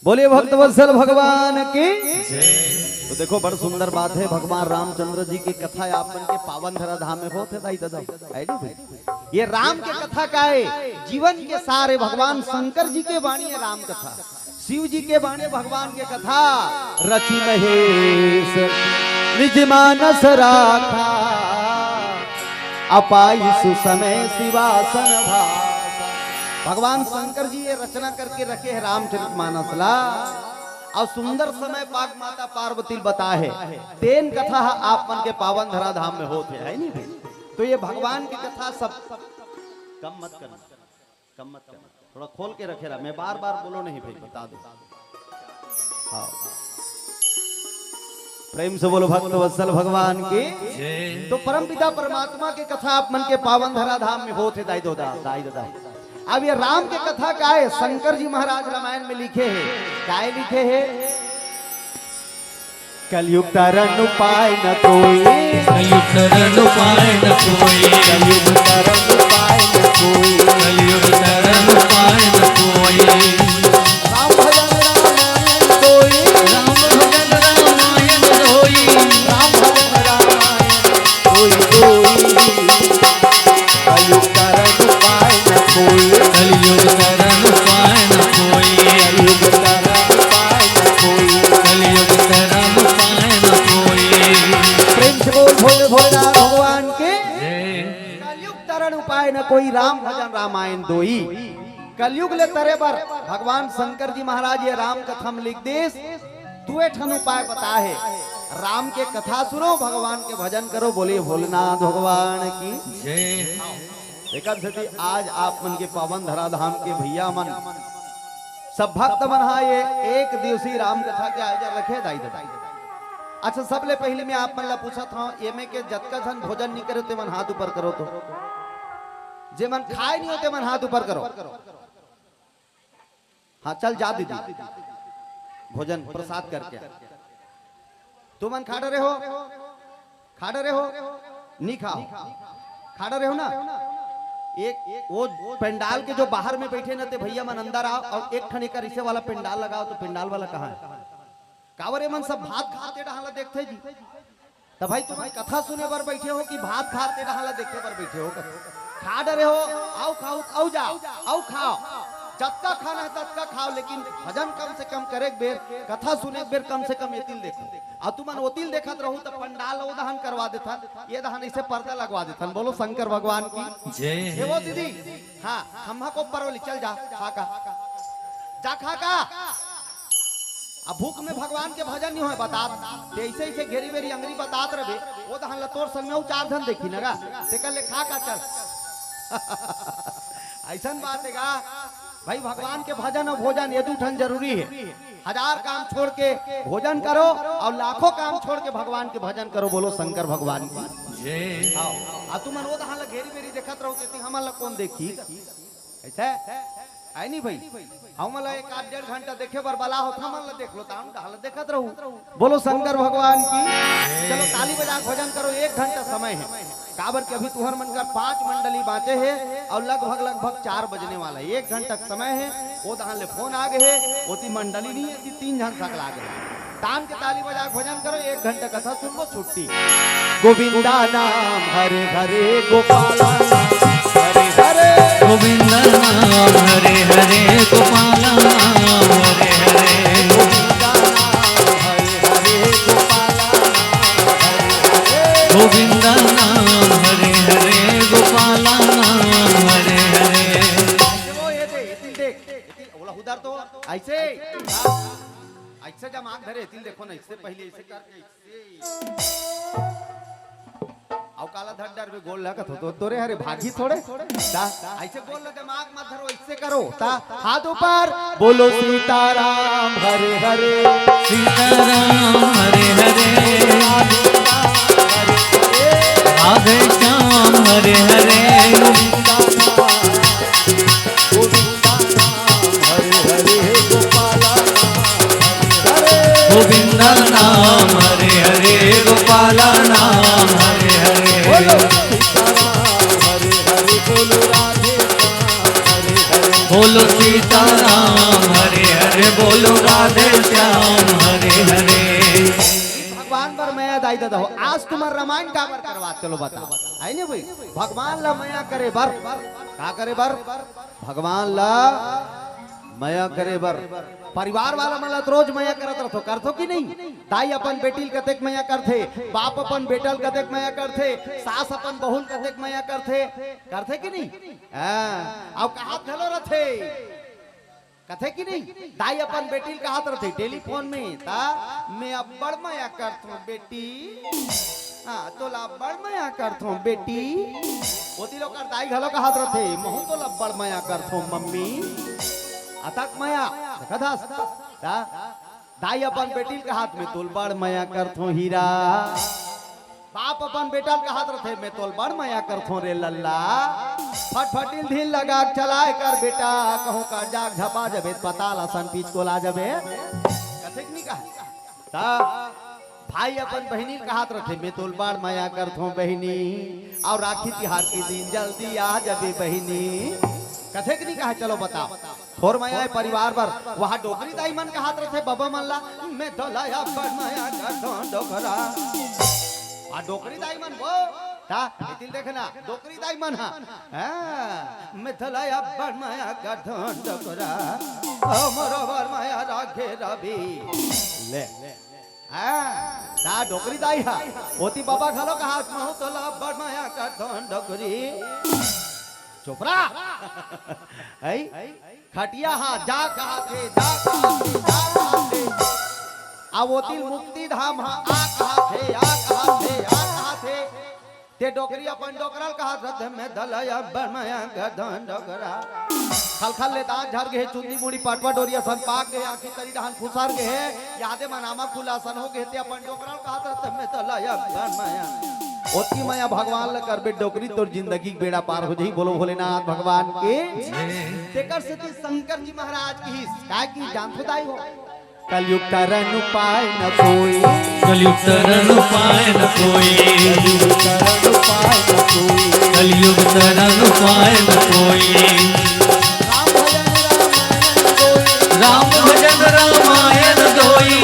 बोलिए भक्तवत्सल भगवान की। तो देखो बड़ सुंदर बात है, भगवान रामचंद्र जी की कथा आपन के पावन धरा धाम में होते दाई दादा। ये राम के कथा का है, जीवन के सारे भगवान शंकर जी के वाणी है राम कथा, शिव जी के वाणी भगवान के कथा। रचि महेश निज मानस राखा, अपाई सुसमय शिवासन भाषा। भगवान शंकर जी ये रचना करके रखे है रामचरितमानस ला, और सुंदर समय पाक माता पार्वती बता है तेन कथा आप मन के पावन धरा धाम में होते है नहीं भाई। तो ये भगवान की कथा सब कम मत करना, कम मत करना, थोड़ा खोल के रखे रहा। मैं बार बार बोलो नहीं भाई, बता दो। हाँ प्रेम से बोलो भक्तवत्सल भगवान की। तो परमपिता परमात्मा की कथा आप मन के पावन धरा धाम में होते दाई दादा। अब ये राम के कथा का है, शंकर जी महाराज रामायण में लिखे हैं, क्या लिखे हैं? कलयुग तरन उपाय न कोई, कलयुग तरन उपाय न कोई, कलयुग तरन उपाय न कोई, कलयुग तरन उपाय न कोई। राम भजन रामायण कोई, राम भजन रामायण होई, राम भजन रामायण कोई। कलयुग तरन उपाय न कोई, कलयुग तरन उपाय न कोई, कलयुग तरन उपाय न कोई, कलयुग तरन उपाय न कोई। प्रेम से बोल भोले भोलेनाथ भगवान के। जय। कलयुग तरण उपाय न कोई, राम भजन रामायण दोई। कलयुग ले तरे पर भगवान शंकर जी महाराज ये राम कथा में लिख देश दुए ठन उपाय बता है। राम के कथा सुनो, भगवान के भजन करो, बोलिए भोलेनाथ भगवान की जय। एक आज आप मन के पावन धरा धाम के भैया मन सब भक्त मन ये एक दिवसीय राम कथा के आयोजन रखे दाई दाई। अच्छा सबले पहले मैं आप मन ला पूछा था, ये में के जतका धन भोजन नहीं करे ते मन हाथ ऊपर करो, तो जे मन खाए नहीं होते मन हाथ ऊपर करो। हाँ चल जा दीदी भोजन प्रसाद करके। तुम मन खा रहे हो, खा रहे हो, नहीं खाओ, खा रहे हो ना। एक वो पंडाल के जो बाहर में बैठे ना ते भैया मन अंदर आओ, और एक ठन एक रिसे वाला पंडाल लगाओ। तो पंडाल वाला कहाँ है? कावरे मन सब भात खाते डहाला देखते जी। तो भाई तुम कथा सुने पर बैठे हो कि भात खाते डहाला देखे पर बैठे हो? खा डरे हो, आओ खाओ, आओ जाओ, आओ खाओ, जतका खाना है ततका खाओ, लेकिन भजन कम से कम करे बेर, कथा सुने बेर कम से कम एतिल देखो। और तुमन ओतिल देखत रहू तो पंडाल ओ दहन करवा देता, ये दहन इसे पर्दा लगवा देता। बोलो शंकर भगवान की जय। वो दीदी। हाँ हम को परवली चल जा खा का, जा खा का। अब भूख में भगवान के भजन नहीं हो बता, ऐसे ऐसे घेरी बेरी अंगरी बतात रहे वो दहन ला तोर संग में चार धन देखी नगा ते कल ले खा का चल। ऐसा बात है का भाई, भगवान के भजन और भोजन ये दूठन जरूरी है। हजार काम छोड़ के भोजन करो और लाखों काम छोड़ के भगवान के भजन करो। बोलो शंकर भगवान की जय। आ तुम रोज हाँ घेरी बेरी देखत रहो कि हमारा कौन देखी ऐसा आई नहीं भाई। हम एक आध डेढ़ घंटा देखे बर बला हो था मन देख लो हम हालत देखत रहूं। बोलो शंकर भगवान की। चलो ताली बजा भोजन करो, 1 घंटा समय है। काबर के अभी तुहर मन का 5 मंडली बाँचे है और लगभग 4 बजने वाला है। 1 घंटा समय है। वो दहान ले फोन आ गए है, वो ती मंडली नहीं है, 3 जन सकल आ गए। तान के ताली बजा भोजन करो, 1 घंटा कथा सुन लो, छुट्टी। गोविंदा नाम हरे हरे, गोपाला हरे हरे, गोविंदा नाम हरे हरे, गोपाला नाम हरे हरे, गोविंदा नाम हरे हरे, गोपाला हरे हरे, गोविंदा नाम हरे हरे, गोपाला नाम हरे हरे। वो ये देख बोला उधर तो ऐसे ऐसे जब आंख धरे तिल देखो ना, इससे पहले ऐसे करके ऐसे औ काला धड़ डर में गोल लगत हो तो तोरे हरे भागी थोड़े ता ऐसे गोल लगे दिमाग मत धरो, इससे करो ता हाथ ऊपर बोलो सीताराम हरे हरे, सीताराम हरे हरे, राधे श्याम हरे हरे, गोविंदा नाम हरे हरे, गोपाला नाम हरे हरे, बोलो सीताराम हरे हरे, बोलो राधे दादा हो आज तुम्हारा रामायण का बर करवा चलो बताओ है ना भाई भगवान ला मया करे बर का करे बर भगवान ला मया करे बर परिवार वाला मला तो रोज मया करत रहो करथो कि नहीं दाई अपन बेटील कतेक मया करथे बाप अपन बेटल कतेक मया करथे सास अपन बहुल कतेक मया करथे कि नहीं हां अब कहां घलो रथे कथे कि नहीं दाई अपन बेटील कहात रथे टेलीफोन में ता मैं अब बड़ मया करथो बेटी हां तोला बड़ मया करथो बेटी ओती लोग दाई घलो कहात रथे महु तोला बड़ मया करथो मम्मी अतक मया कथास ता दाई अपन बेटील के हाथ में तोल बड़ मया करथो हीरा बाप अपन बेटल के हाथ रथे मैं तोल बड़ मया करथो रे लल्ला फटफटिल ढील लगा चलाए कर बेटा कहूं का जाग झपा जबे पताल असन पीछ को ला जबे कथेक नहीं कहा ता भाई अपन बहनी के हाथ रथे मैं तोल बड़ मया करथो बहनी और राखी तिहार के दिन जल्दी आ जबे बहनी कथे नहीं कहा चलो बताओ थोर माया परिवार पर वहां डोकरी दाई मन के हाथ रथे बाबा मन ला मैं धलाया बड़ माया करथो डोकरा आ डोकरी दाई मन वो ता दिल देखना डोकरी दाई मन हां मैं धलाया बड़ माया करथो डोकरा हमरो बड़ माया राखे रवि ले हां ता डोकरी दाई हा ओती बाबा घलो के हाथ में हो तो ला बड़ माया करथो डोकरी चोपरा आई खटिया हा जा कहा थे आवोतिल मुक्ति धाम हा आ कहा थे ते डोकरी अपन डोकरल कहा रथ में धलया बरमया गधन डोकरा खलखल ले दांत झर गए चुन्नी मुड़ी पाटवा डोरिया सन पाक गए आखी तरी डहन फुसार गए यादे मनामा खुला सन हो गए ते अपन डोकरल कहा रथ में धलया बरमया ओती माया भगवान ल करबे डोकरी तोर जिंदगी बेड़ा पार हो जही बोलो भोलेनाथ भगवान के तेकर से शंकर जी महाराज की काय की जान खुदाई हो कलयुग तरन उपाय न कोई कलयुग तरन उपाय न कोई कलयुग तरन उपाय न कोई राम भजन रामायण दोई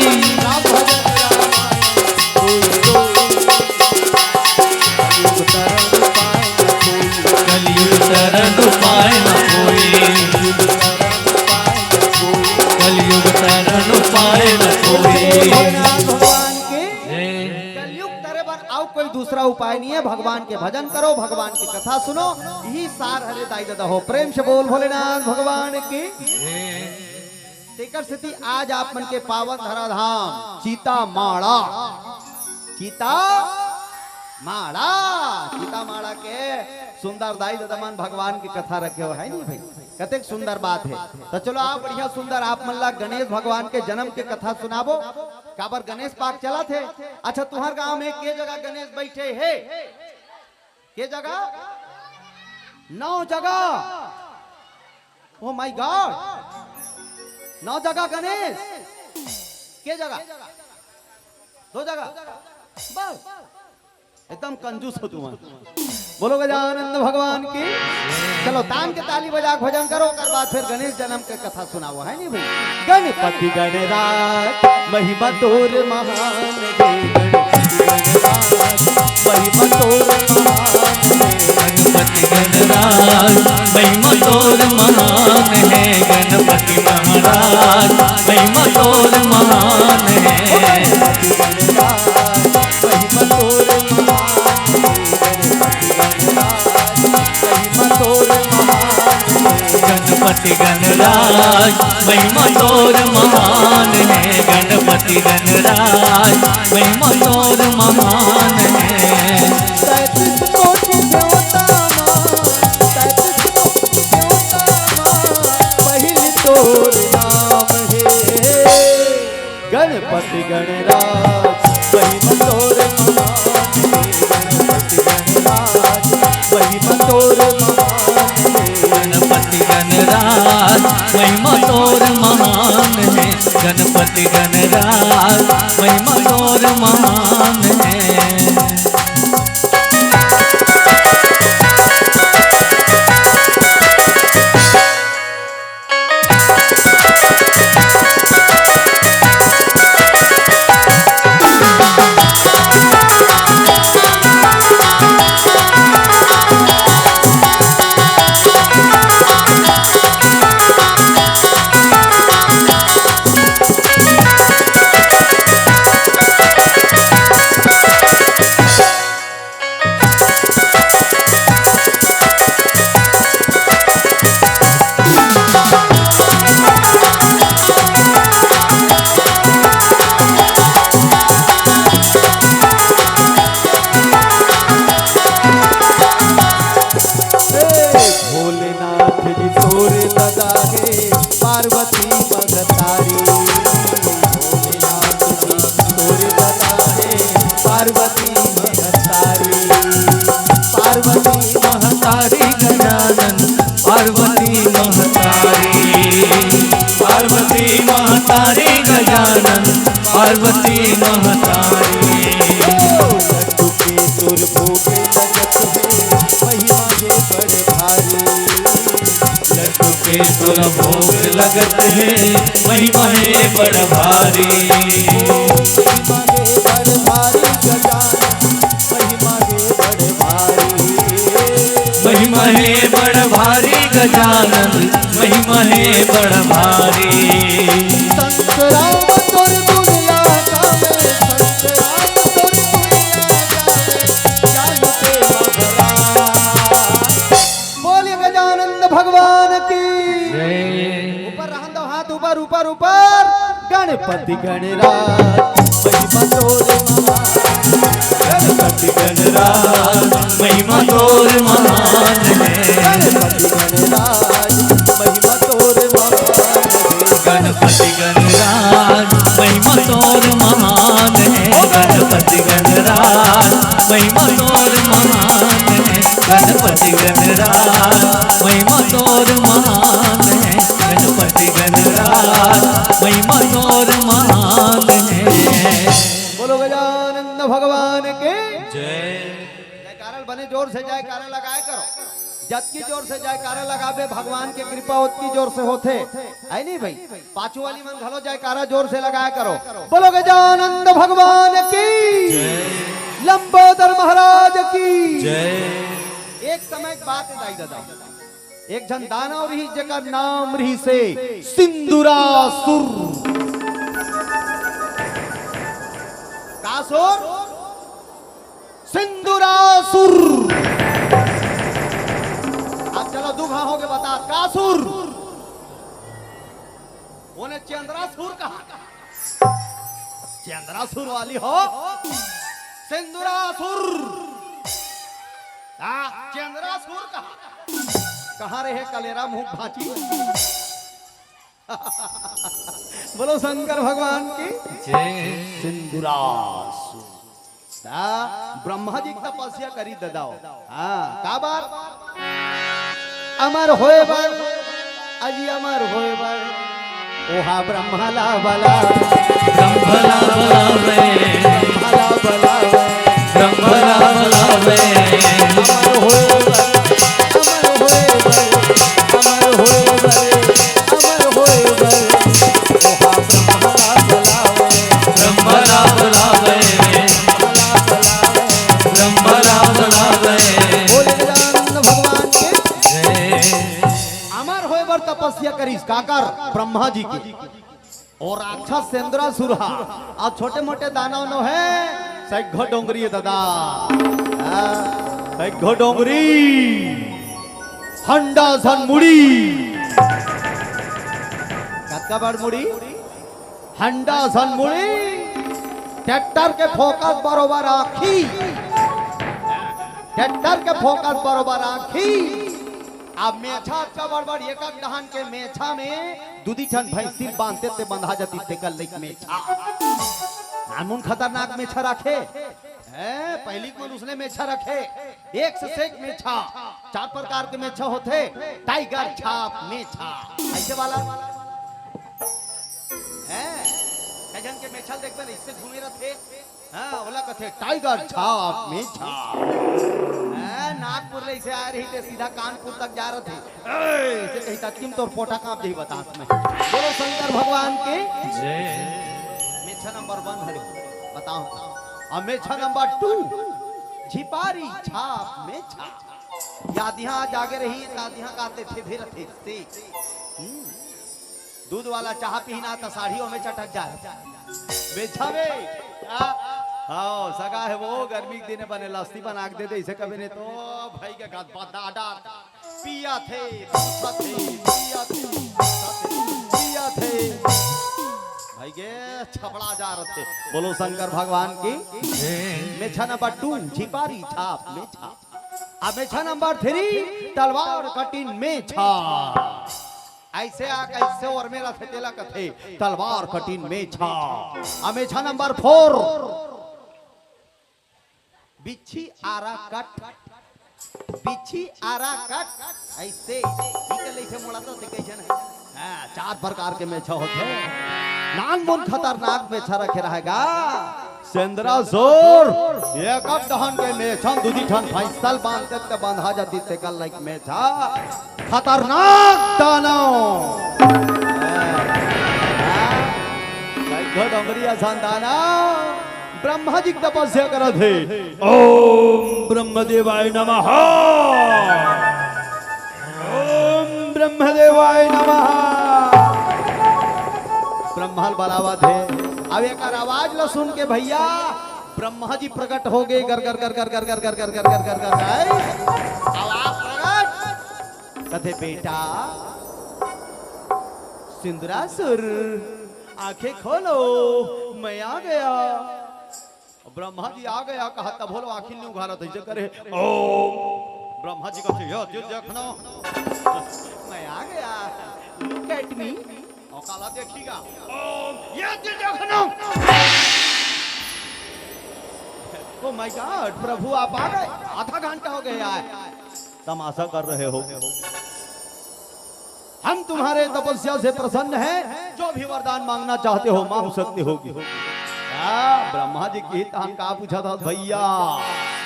कलयुग तरन उपाय न कोई कलयुग तरन उपाय न कोई भगवान के कलयुग तरह पर आओ कोई दूसरा उपाय नहीं है भगवान के भजन करो भगवान की कथा सुनो यही सार हरे दाई दादा हो प्रेम से बोल भोलेनाथ भगवान की तेकर स्थिति आज आप मन के पावन धराधाम सीता माड़ा के सुंदर दाई ददमान भगवान की कथा रखे हो है नहीं भाई कतेक सुंदर बात है तो चलो आप बढ़िया सुंदर आप मन ला गणेश भगवान के जन्म के कथा सुनाबो काबर गणेश पाक चला थे अच्छा तुम्हार गांव में के जगह गणेश बैठे है के जगह 9 जगह ओ माय गॉड 9 जगह गणेश के जगह 2 जगह बस एकदम कंजूस हो तुम बोलो गजानंद भगवान की चलो तान के ताली बजा भजन करो कर बाद फिर गणेश जन्म के कथा सुनाओ है नहीं भाई गणपति गणराज महिमा तोर महान महिमा तोर गणपति गणराज महिमा तोर महान है गणपति महाराज महिमा तोर महान है गणपति गणराज महिमा तोर महान है गणपति गणराज महिमा तोर महान है 33 कोटि देवता पहिल तोर नाम है गणपति गणराज महिमा तोर महान है गणपति गणराज महिमा तोर गणपति गणराज महिमा तोर महान है गणपति गणराज महिमा तोर महान है तुल भोग लगत है महिमा है बड़ भारी। महिमा है बड़ भारी गजानन, महिमा है बड़ भारी। बोलिए गजानंद भगवान की। ऊपर रहन दो हाथ, ऊपर ऊपर ऊपर। गणपति गणराज महिमा तोरे गणपति गणराज महिमा तोर महान है। गणपति गणराज महिमा तोरे गणपति गणराज महिमा तोर महान है। गणपति गणराज महिमा तोर महान है। गणपति गणराज महिमा तोर महान है। गणपति गणराज महिमा तोर महान है। बोलो गजानंद भगवान के जय। जयकारा बने जोर से जयकारा लगाए करो। जबकि जोर से जयकारा लगावे भगवान के कृपा उतकी जोर से होते है नहीं भाई। पाछू वाली मन घलो जयकारा जोर से लगाया करो। बोलो गजानंद भगवान की, लंबोदर महाराज की जय। एक समय एक बात दाई दादा, एक जन दानव रही जगह नाम रही से सिंदूरासुर। कासुर? सिंदूरासुर। अब चलो दुखा हो गए, बता कासुर उन्हें चंद्रासुर कहा। चंद्रासुर वाली हो सिंदूरासुर। चंद्रासुर कहाँ रहे कलेरा मुंह भाची। बोलो शंकर भगवान की जय। सिंदूरासुर ब्रह्मा जी की तपस्या करी ददाओ। हाँ का बार अमर होए बर अजी अमर होए बर ओहा ब्रह्मला बला ब्रह्मला बलावे ब्रह्मला बला ब्रह्मला बलावे। अमर होए बर अमर होए बर अमर होए बर अमर होए बर ओहा ब्रह्मला बलावे ब्रह्मला बलावे ब्रह्मला बलावे। बोले गजानंद भगवान के जय। अमर होए बर तपस्या करीस काकर ब्रह्मा जी की। और राक्षस सेंद्रासुर और छोटे मोटे दानव नो है सैघो डोंगरी है दादा। सैघो डोंगरी हंडा सन मुड़ी कत्का बार मुड़ी हंडा सन मुड़ी ट्रैक्टर के फोकस बरोबर आखी। ट्रैक्टर के फोकस बरोबर आखी। अब मेछा का बड़बड़ एक दहन के मेछा में दूधी ठन भैंसी बांधते ते बंधा जाती ते कल लेक मेछा। नामुन खतरनाक मेछा रखे है। पहली को उसने मेछा रखे एक से एक मेछा। 4 प्रकार के मेछा होते टाइगर छाप मेछा ऐसे वाला है। जन के मेछल देखते इससे घूमे रहते। हाँ बोला कथे टाइगर छाप मेछा। नागपुर ले से आ रही थे सीधा कानपुर तक जा रहे थे। ऐसे कहीं तक किम तो पोटा कांप दी बतास में। बोलो शंकर भगवान के जय। मेछा नंबर 1 है बताओ। और मेछा नंबर 2 झिपारी छाप मेछा। याद यहाँ जागे रही दाद यहाँ गाते थे फिर थे से दूध वाला चाह पीना तो साड़ियों में चटक जाए। बेचा वे आओ सगा है वो गर्मी के दिन बने लस्सी बना के दे दे इसे कभी नहीं तो भाई के गात दादा पिया थे पिया थे पिया थे भाई के छपड़ा जा रहे थे। बोलो शंकर भगवान की। मेछा नंबर 2 झिपारी छाप मेछा। अब मेछा नंबर 3 तलवार कटिन मेछा। ऐसे आ कैसे और मेरा थे तेला कथे तलवार कटिन मेछा। अब मेछा नंबर 4 बिच्छी आरा कट। बिच्छी आरा कट ऐसे निकल ऐसे मोड़ा तो दिखे जन। हां 4 प्रकार के मेछा होते। नान मोन खतरनाक मेछा रखे रहेगा। सेंद्रा जोर ये कब दहन के मेछन दूधी ठन फैसल बांधते ते बंधा जाती ते कल लाइक मेछा खतरनाक दानव लाइक डोंगरी आसान दानव ब्रह्मा जी की तपस्या कर थे ओम ब्रह्मदेवाय नमः ओम ब्रह्मदेवाय नमः ब्रह्माल बलावा थे अब एक आवाज लो सुन के भैया ब्रह्मा जी प्रकट हो गए कर कर कर कर कर कर कर कर कर कर कर कर आवाज प्रकट कथे बेटा सिंदूरासुर आंखें खोलो मैं आ गया ब्रह्मा जी आ गया कहा तब बोलो आखिर नहीं उघारा था करे ओ ब्रह्मा जी कहते यो देखना मैं आ गया लुक एट मी औकाला देखिएगा ये देखना ओ माय गॉड प्रभु आप आ गए आधा घंटा हो गया है तमाशा कर रहे हो हम तुम्हारे तपस्या से प्रसन्न हैं जो भी वरदान मांगना चाहते हो मांग सकते होगी ब्रह्मा जी की तान का पूछा था भैया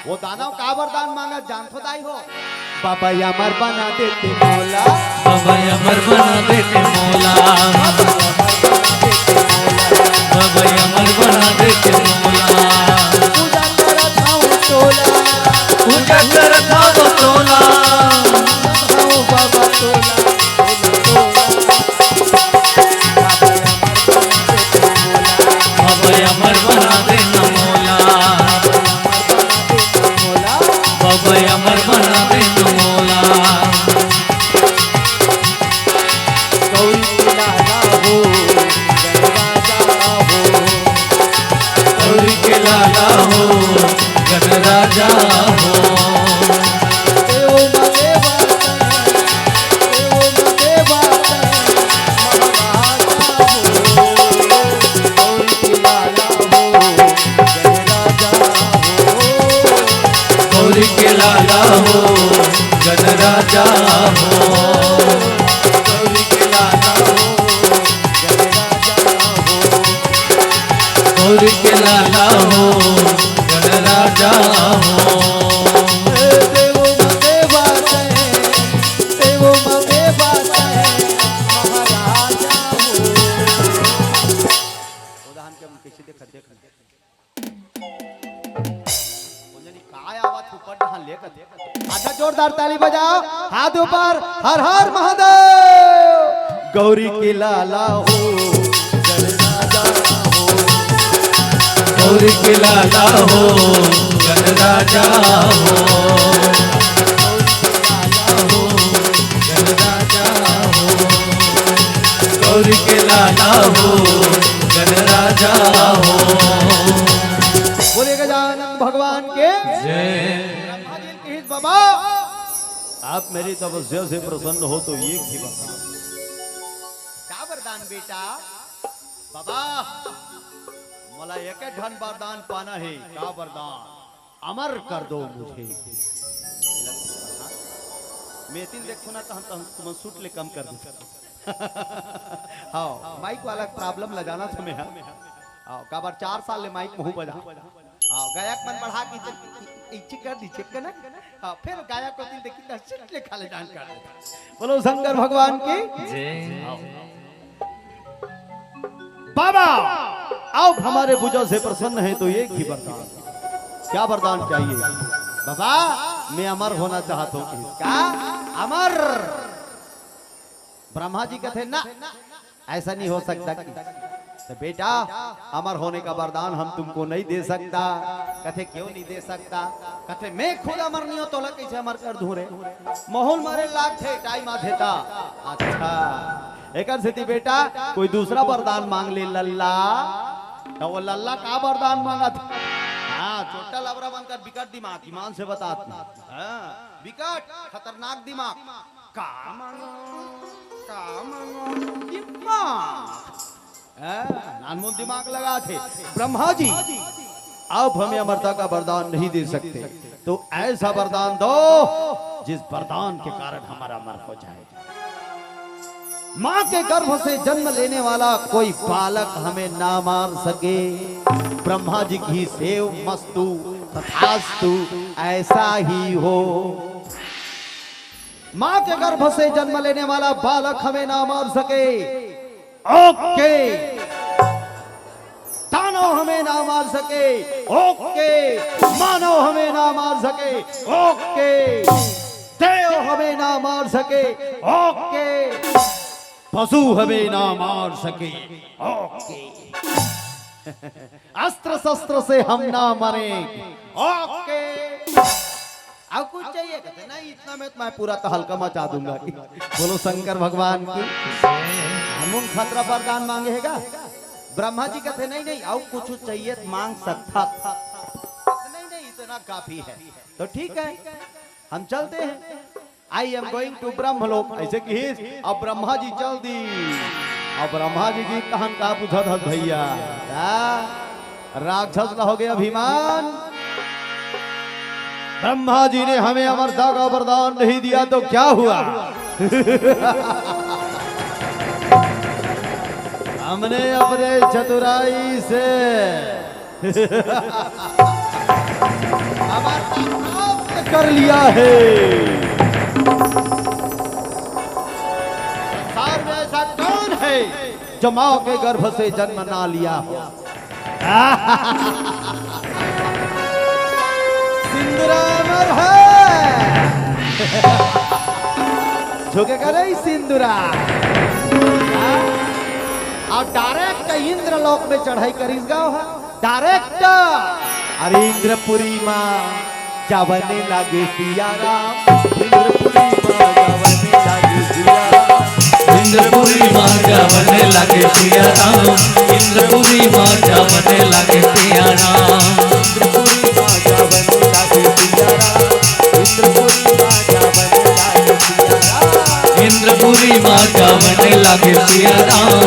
वो दानव का वरदान मांगा जान खुदाई हो बाबा अमर बना देते मौला बाबा अमर बना देते मौला बाबा अमर बना देते मौला पूजा करता वो तोला बाबा तोला बाबा अमर बना देना मौला बाबा अमर बना देना मौला गौरी के लाला हो गणराजा हो गौरी के लाला हो गणराजा हो गौरी के लाला हो गौरी के लाला हो गणराजा हो अच्छा जोरदार ताली बजाओ हाथ ऊपर हर हर महादेव गौरी के लाला हो गणराजा हो गौरी के लाला हो गणराजा हो गणराजा हो गौरी के लाला हो गणराजा हो बोले गजानन भगवान के जय बाबा आप मेरी तपस्या से प्रसन्न हो तो एक ही वरदान क्या वरदान बेटा बाबा मला एक ढन वरदान पाना है क्या वरदान अमर कर दो मुझे मेतिल देखो ना तो तुम सूट ले कम कर दो हाँ माइक वाला प्रॉब्लम लगाना तुम्हें हाँ का बार 4 साल ले माइक मुंह बजा हाँ गायक मन बढ़ा की इच्छी कर दी चेक करना हाँ फिर गायक को दिल देखी ना सीट ले खाले डांस कर देता बोलो शंकर भगवान की बाबा आप हमारे पूजा से प्रसन्न हैं तो एक ही वरदान क्या वरदान चाहिए बाबा मैं अमर होना चाहता हूँ क्या अमर ब्रह्मा जी कहते ना ऐसा नहीं हो सकता तो बेटा अमर होने का वरदान हम तुमको नहीं दे सकता कहते क्यों नहीं दे सकता कहते मैं खुद अमर नहीं हो तो कैसे अमर कर दूं रे मोहन मारे लाख थे टाइम आ देता अच्छा एक स्थिति बेटा कोई दूसरा वरदान मांग ले लल्ला तो वो लल्ला का वरदान मांगा था हाँ छोटा लबरा बनकर विकट दिमाग ईमान से बताता विकट खतरनाक दिमाग का नानमुन दिमाग लगा थे ब्रह्मा जी अब हमें अमरता का वरदान नहीं दे सकते तो ऐसा वरदान दो जिस वरदान के कारण हमारा अमर हो जाए माँ के गर्भ से जन्म लेने वाला कोई बालक हमें ना मार सके ब्रह्मा जी की सेव मस्तु तथास्तु, ऐसा ही हो। मां के गर्भ से जन्म लेने वाला बालक हमें ना मार सके, ओके। दानव हमें ना मार सके, ओके। मानव हमें ना मार सके, ओके। देव हमें ना मार सके, ओके। पशु हमें ना मार सके, ओके। अस्त्र शस्त्र से हम ना मरे, ओके। अब कुछ चाहिए कहते नहीं, इतना में तो मैं पूरा तो हल्का मचा दूंगा। बोलो शंकर भगवान की। हम खतरा वरदान मांगेगा। ब्रह्मा जी कहते नहीं नहीं, और कुछ चाहिए तो मांग सकता। नहीं नहीं, इतना काफी है। तो ठीक है, हम चलते हैं। आई एम गोइंग टू ब्रह्मलोक, ऐसे कि अब ब्रह्मा जी चल दी। अब ब्रह्मा जी की कहन का पूछा था भैया, राक्षस न हो गया अभिमान। ब्रह्मा जी ने हमें अमरता का वरदान नहीं दिया तो क्या हुआ? हमने अपने चतुराई से प्राप्त कर लिया है। संसार में ऐसा कौन है जो मां के गर्भ से जन्म ना लिया हो? सिंदूरामर है। झुके कर रही सिंदूरा और डायरेक्ट इंद्रलोक में चढ़ाई करीस गाँव है डायरेक्ट। अरे इंद्रपुरी माँ जावने लागे सिया राम, इंद्रपुरी माँ जावने लागे सिया राम, इंद्रपुरी माँ जावने लागे सिया राम, इंद्रपुरी माँ जावने लागे सिया राम, इंद्रपुरी माँ जावने लागे सिया राम,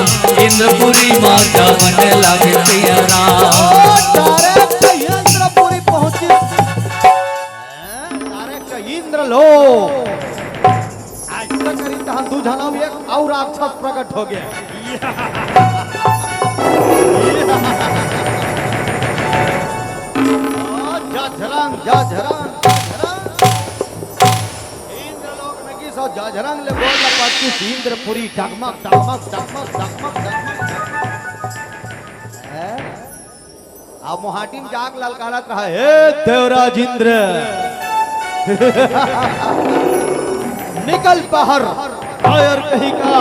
इंद्रपुरी माँ जावने लागे सिया राम। इंद्रपुरी पहुंचे, इंद्रलोक। आज तक करीब हम दू जना भी एक और राक्षस प्रकट हो गया। जाझरंग जाझरंग इंद्रलोक में की सो जाझरंग ले बोल पच्चीस इंद्रपुरी डगमग डगमग डगमग डगमग डगमग। अब मोहाटी में जाग ललकारत रहा है, देवराज इंद्र निकल बाहर, कायर कहीं का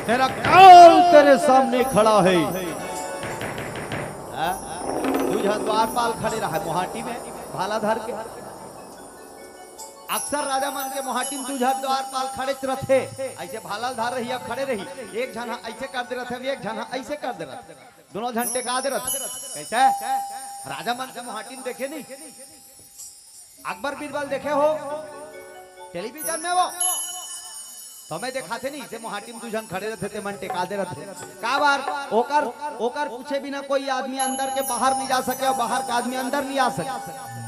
तेरा काल तेरे सामने खड़ा है। तुझा द्वारपाल खड़े रहा मोहाटी में भालाधर के। अक्सर राजा मान के मोहाटी में तुझा द्वारपाल खड़े रहते, ऐसे भालाधार रही अब खड़े रही। एक झन ऐसे कर दे रहे, एक झन ऐसे कर दे रहे, दोनों झंटे का दे रहे। कैसे राजा मान के मोहाटी में देखे नहीं? अकबर बीरबल देखे हो टेलीविजन में? वो तो मैं दिखाते नहीं, इसे मोहाटी में दुजन खड़े रहते थे, मन टेका दे रहते। का बार ओकर ओकर पूछे बिना कोई आदमी अंदर के बाहर नहीं जा सके और बाहर का आदमी अंदर नहीं आ सके।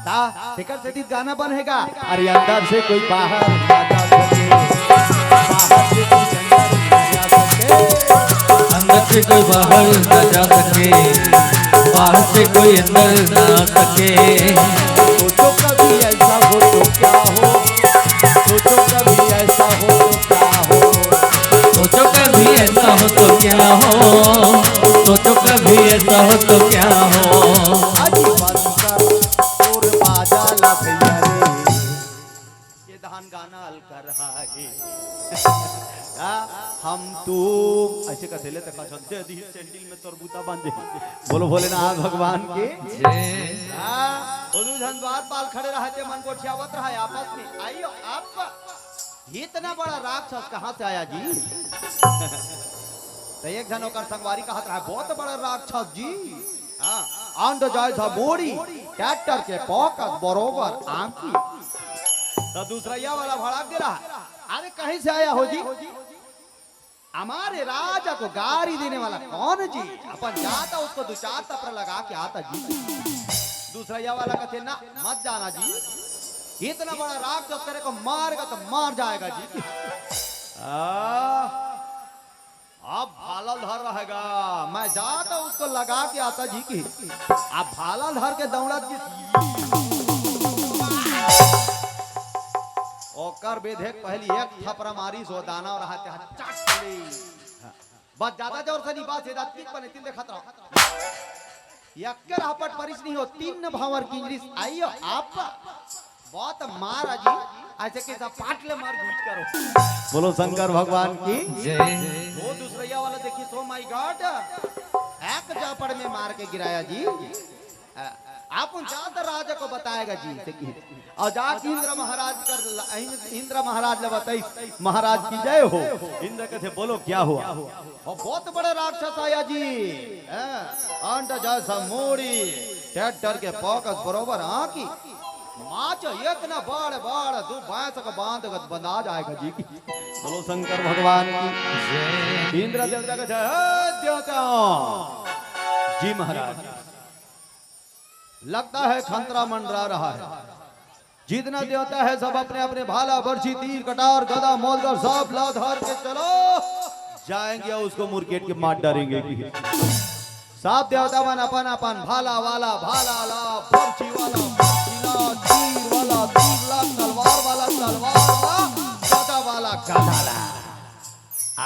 ता टिकट से दी गाना बनेगा, अरे अंदर से कोई बाहर ना जा सके, बाहर से कोई अंदर से कोई बाहर न जा सके, बाहर से कोई अंदर न आ सके। सोचो कभी ऐसा हो तो क्या हो, सोचो कभी ऐसा हो तो क्या हो, सोचो कभी ऐसा हो तो क्या हो, सोचो कभी ऐसा हो तो क्या हो। अजी बंसर और बाजा ला भैया रे, ये धान गाना हल कर रहा है। हम तू ऐसे कहते ले तक दे दी सैंडल में तोर बूता बांध दे। बोलो भोलेनाथ भगवान के द्वारपाल खड़े रहते, मन को ठियावत रहा है आपस में। आइयो आप इतना बड़ा राक्षस कहाँ से आया जी? तो एक जन होकर संगवारी कहत रहा है, बहुत बड़ा राक्षस जी। आंध जाए था मोड़ी ट्रैक्टर के पॉकेट बरोबर आंकी। तो दूसरा यह वाला भड़क दे रहा, अरे कहीं से आया हो जी? हमारे राजा को गारी देने वाला कौन जी? अपन जाता उसको दो चार तपर लगा के आता जी। दूसरा यह वाला कहते ना मत जाना जी, इतना बड़ा राक्षस तेरे को मारेगा तो मार जाएगा जी। अब भाला धर रहेगा, मैं जाता उसको लगा के आता जी की। अब भाला धर के दौड़ा जी ओकर बेधेक पहली एक थपरा मारी सो दाना और हाथे हाथ चाट चली। बस ज्यादा जोर से नहीं, बात सीधा तीन बने तीन देखत रहो। यक्कर आपट परिस नहीं हो, तीन भावर की इंग्लिश आइयो आप बहुत मारा जी, ऐसे के सब पाटले मार घुस करो। बोलो शंकर भगवान की जय। वो दूसरिया वाला देखिए, सो माय गॉड, एक जापड़ में मार के गिराया जी। आप उन ज्यादा राजा को बताएगा जी देखिए। और जाके इंद्र महाराज ने बताई, महाराज की जय हो। इंद्र कहते बोलो क्या हुआ। और बहुत बड़े राक्षस आया जी, अंड जैसा मोड़ी ट्रैक्टर के पॉकेट बरोबर आंकी माच एक ना बड़ बड़ दो भैंस का बांध बंधा जाएगा जी की। बोलो शंकर भगवान की। इंद्र देवता का जय देवता जी। महाराज लगता है खंतरा मंडरा रहा है। जितना देवता है सब अपने अपने भाला बर्छी तीर कटार गदा मोलकर सब ला धर के चलो जाएंगे, उसको मुरकेट के मार डालेंगे की। सब देवता मन अपन अपन भाला वाला भाला ला, बर्छी वाला बर्छी ला, तीर वाला तीर ला, तलवार वाला तलवार ला, गदा वाला गदा ला,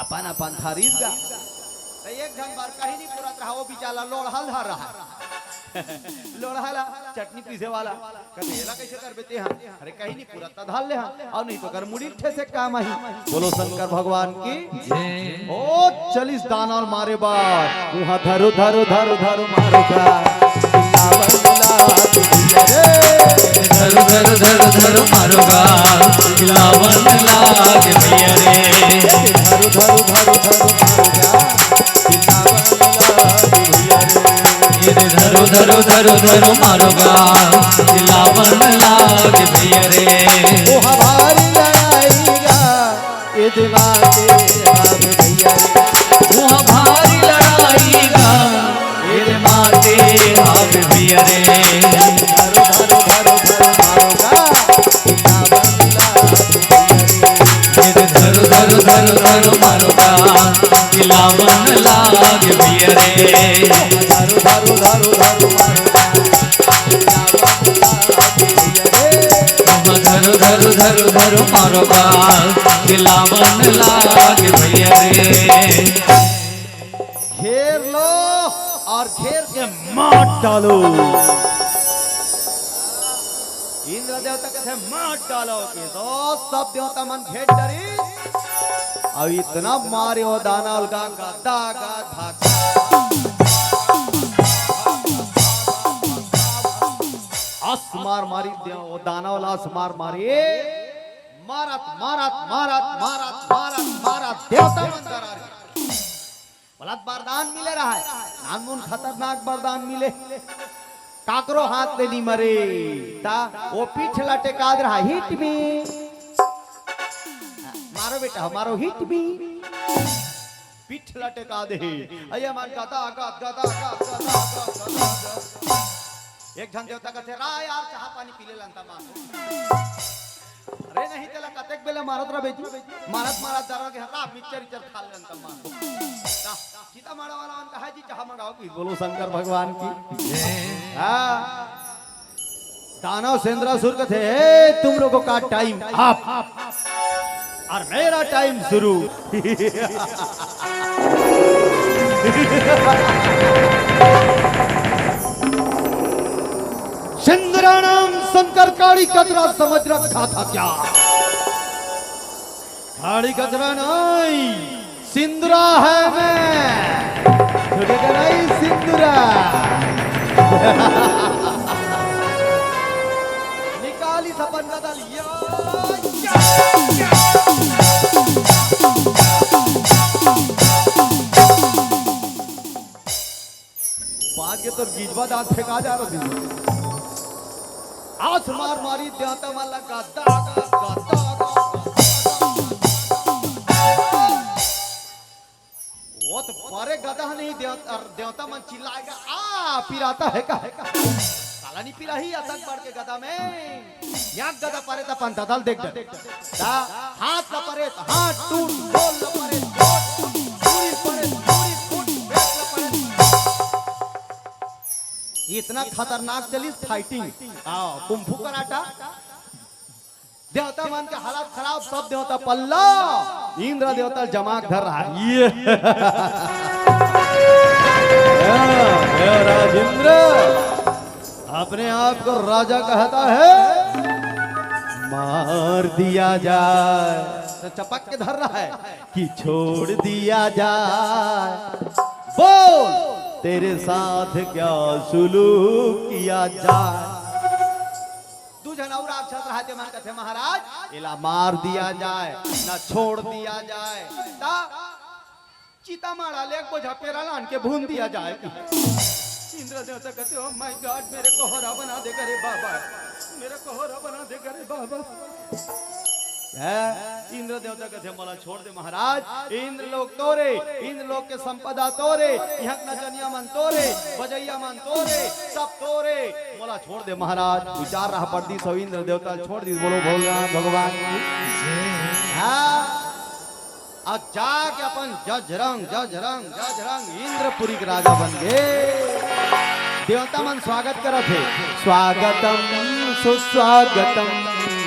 अपन अपन खरीद का। तो एक ढंग बार कहीं नहीं पूरा रहा, वो बेचारा लोढ़ा धर रहा लोढ़ा चटनी पीसे वाला कदेला कैसे कर बेते हैं। अरे कहीं नहीं पूरा तधाल ले हाँ, और नहीं तो कर मुड़ी ठे से काम ही। बोलो शंकर भगवान की जय। ओ 40 दाना मारे बार वहां धरो धरो धरो धरो मारो का धरो धरो धरो धरो मारोगा लावन लागे भैया रे। धरो धरो धरो धरो मारो धरो धरो धरो धरो मारोगा लावन लागे भैया रे। ओ हमारी लड़ाईगा ये दिवाते अब भैया रे। वो भारी लड़ाईगा ये माते आग भैया रे। धरो धरो धरो धरो मारोगा धरो धरो धरो धरो मारोगा लावन लागे भैया रे। धरो धरो धरो धरो धरो धरो धरो धरो मारोगा लावन लागे भैया रे। घेर लो और घेर के मार डालो। इंद्र देवता कहते हैं मार डालो के तो सब देवता मन घेर डरी। अब इतना मारे हो दाना उलगा गदा गा धागा मार मारी वो दाना वाला मार मारी मारत मारत मारत मारत मारत मारत देवता मंदिर आ रहे। बलत वरदान मिले रहा है, नानमुन खतरनाक वरदान मिले। काकरो हाथ ले नहीं मरे ता वो पीठ लटे काद रहा हिट में मारो बेटा मारो हिट में पीठ लटे काद है। अये मान गदा गदा गदा गदा गदा। एक जन देवता कहते रा यार चाह पानी पी ले लंता मां। अरे नहीं तेला कतेक बेले मारत रा बेटी मारत मारत दरा के रा मिक्सचर इचर खा ले लंता मां। सीता मारा वाला अंत है जी चाह मंगाओ की। बोलो शंकर भगवान की हां। दानव सेंद्रासुर कहते तुम लोगों का टाइम अप और मेरा टाइम शुरू। सिंदराणाम शंकर काली कचरा समझ रखा था क्या? काली कचरा नहीं सिंदूरा है मैं, छुटेगा नहीं सिंदूरा। निकाली सपन बदल बात के तो गीजवा दांत फेंका जा रही। आज मार मारी देवता वाला गदा गदा वो तो परे गदा नहीं देवता मन चिल्लाएगा आ पिराता है का साला नहीं पिरा ही अतक बढ़ के गदा में या गदा परे तो पंता दल देख दा हाथ ला परे तो हाथ टूट बोल ला परे इतना खतरनाक चली फाइटिंग कुंफू कराटा देवता मन के हालत खराब सब देवता पल्ला इंद्र देवता जमाक धर रहा है ये राजेंद्र अपने आप को राजा कहता है मार दिया जाए तो चपक के धर रहा है कि छोड़ दिया जाए बोल तेरे साथ क्या सुलूक किया जाए राक्षस रहते मन कथे महाराज इला मार दिया जाए ना छोड़ दिया जाए ता चीता मारा ले को झपेरा लान के भून दिया जाए इंद्र देवता कहते हो माय गॉड मेरे कोहरा बना दे करे बाबा मेरे कोहरा बना दे करे बाबा इंद्र देवता कहते मला छोड़ दे महाराज इंद्र लोग तोरे इंद्र लोग के संपदा तोरे यहाँ नचनिया मन तोरे बजैया मन तोरे सब तोरे मला छोड़ दे महाराज विचार रहा पड़ती सब इंद्र देवता छोड़ दी बोलो भोलेनाथ भगवान अब जाके अपन जजरंग इंद्रपुरी के राजा बन गए देवता मन स्वागत करत है स्वागतम सुस्वागतम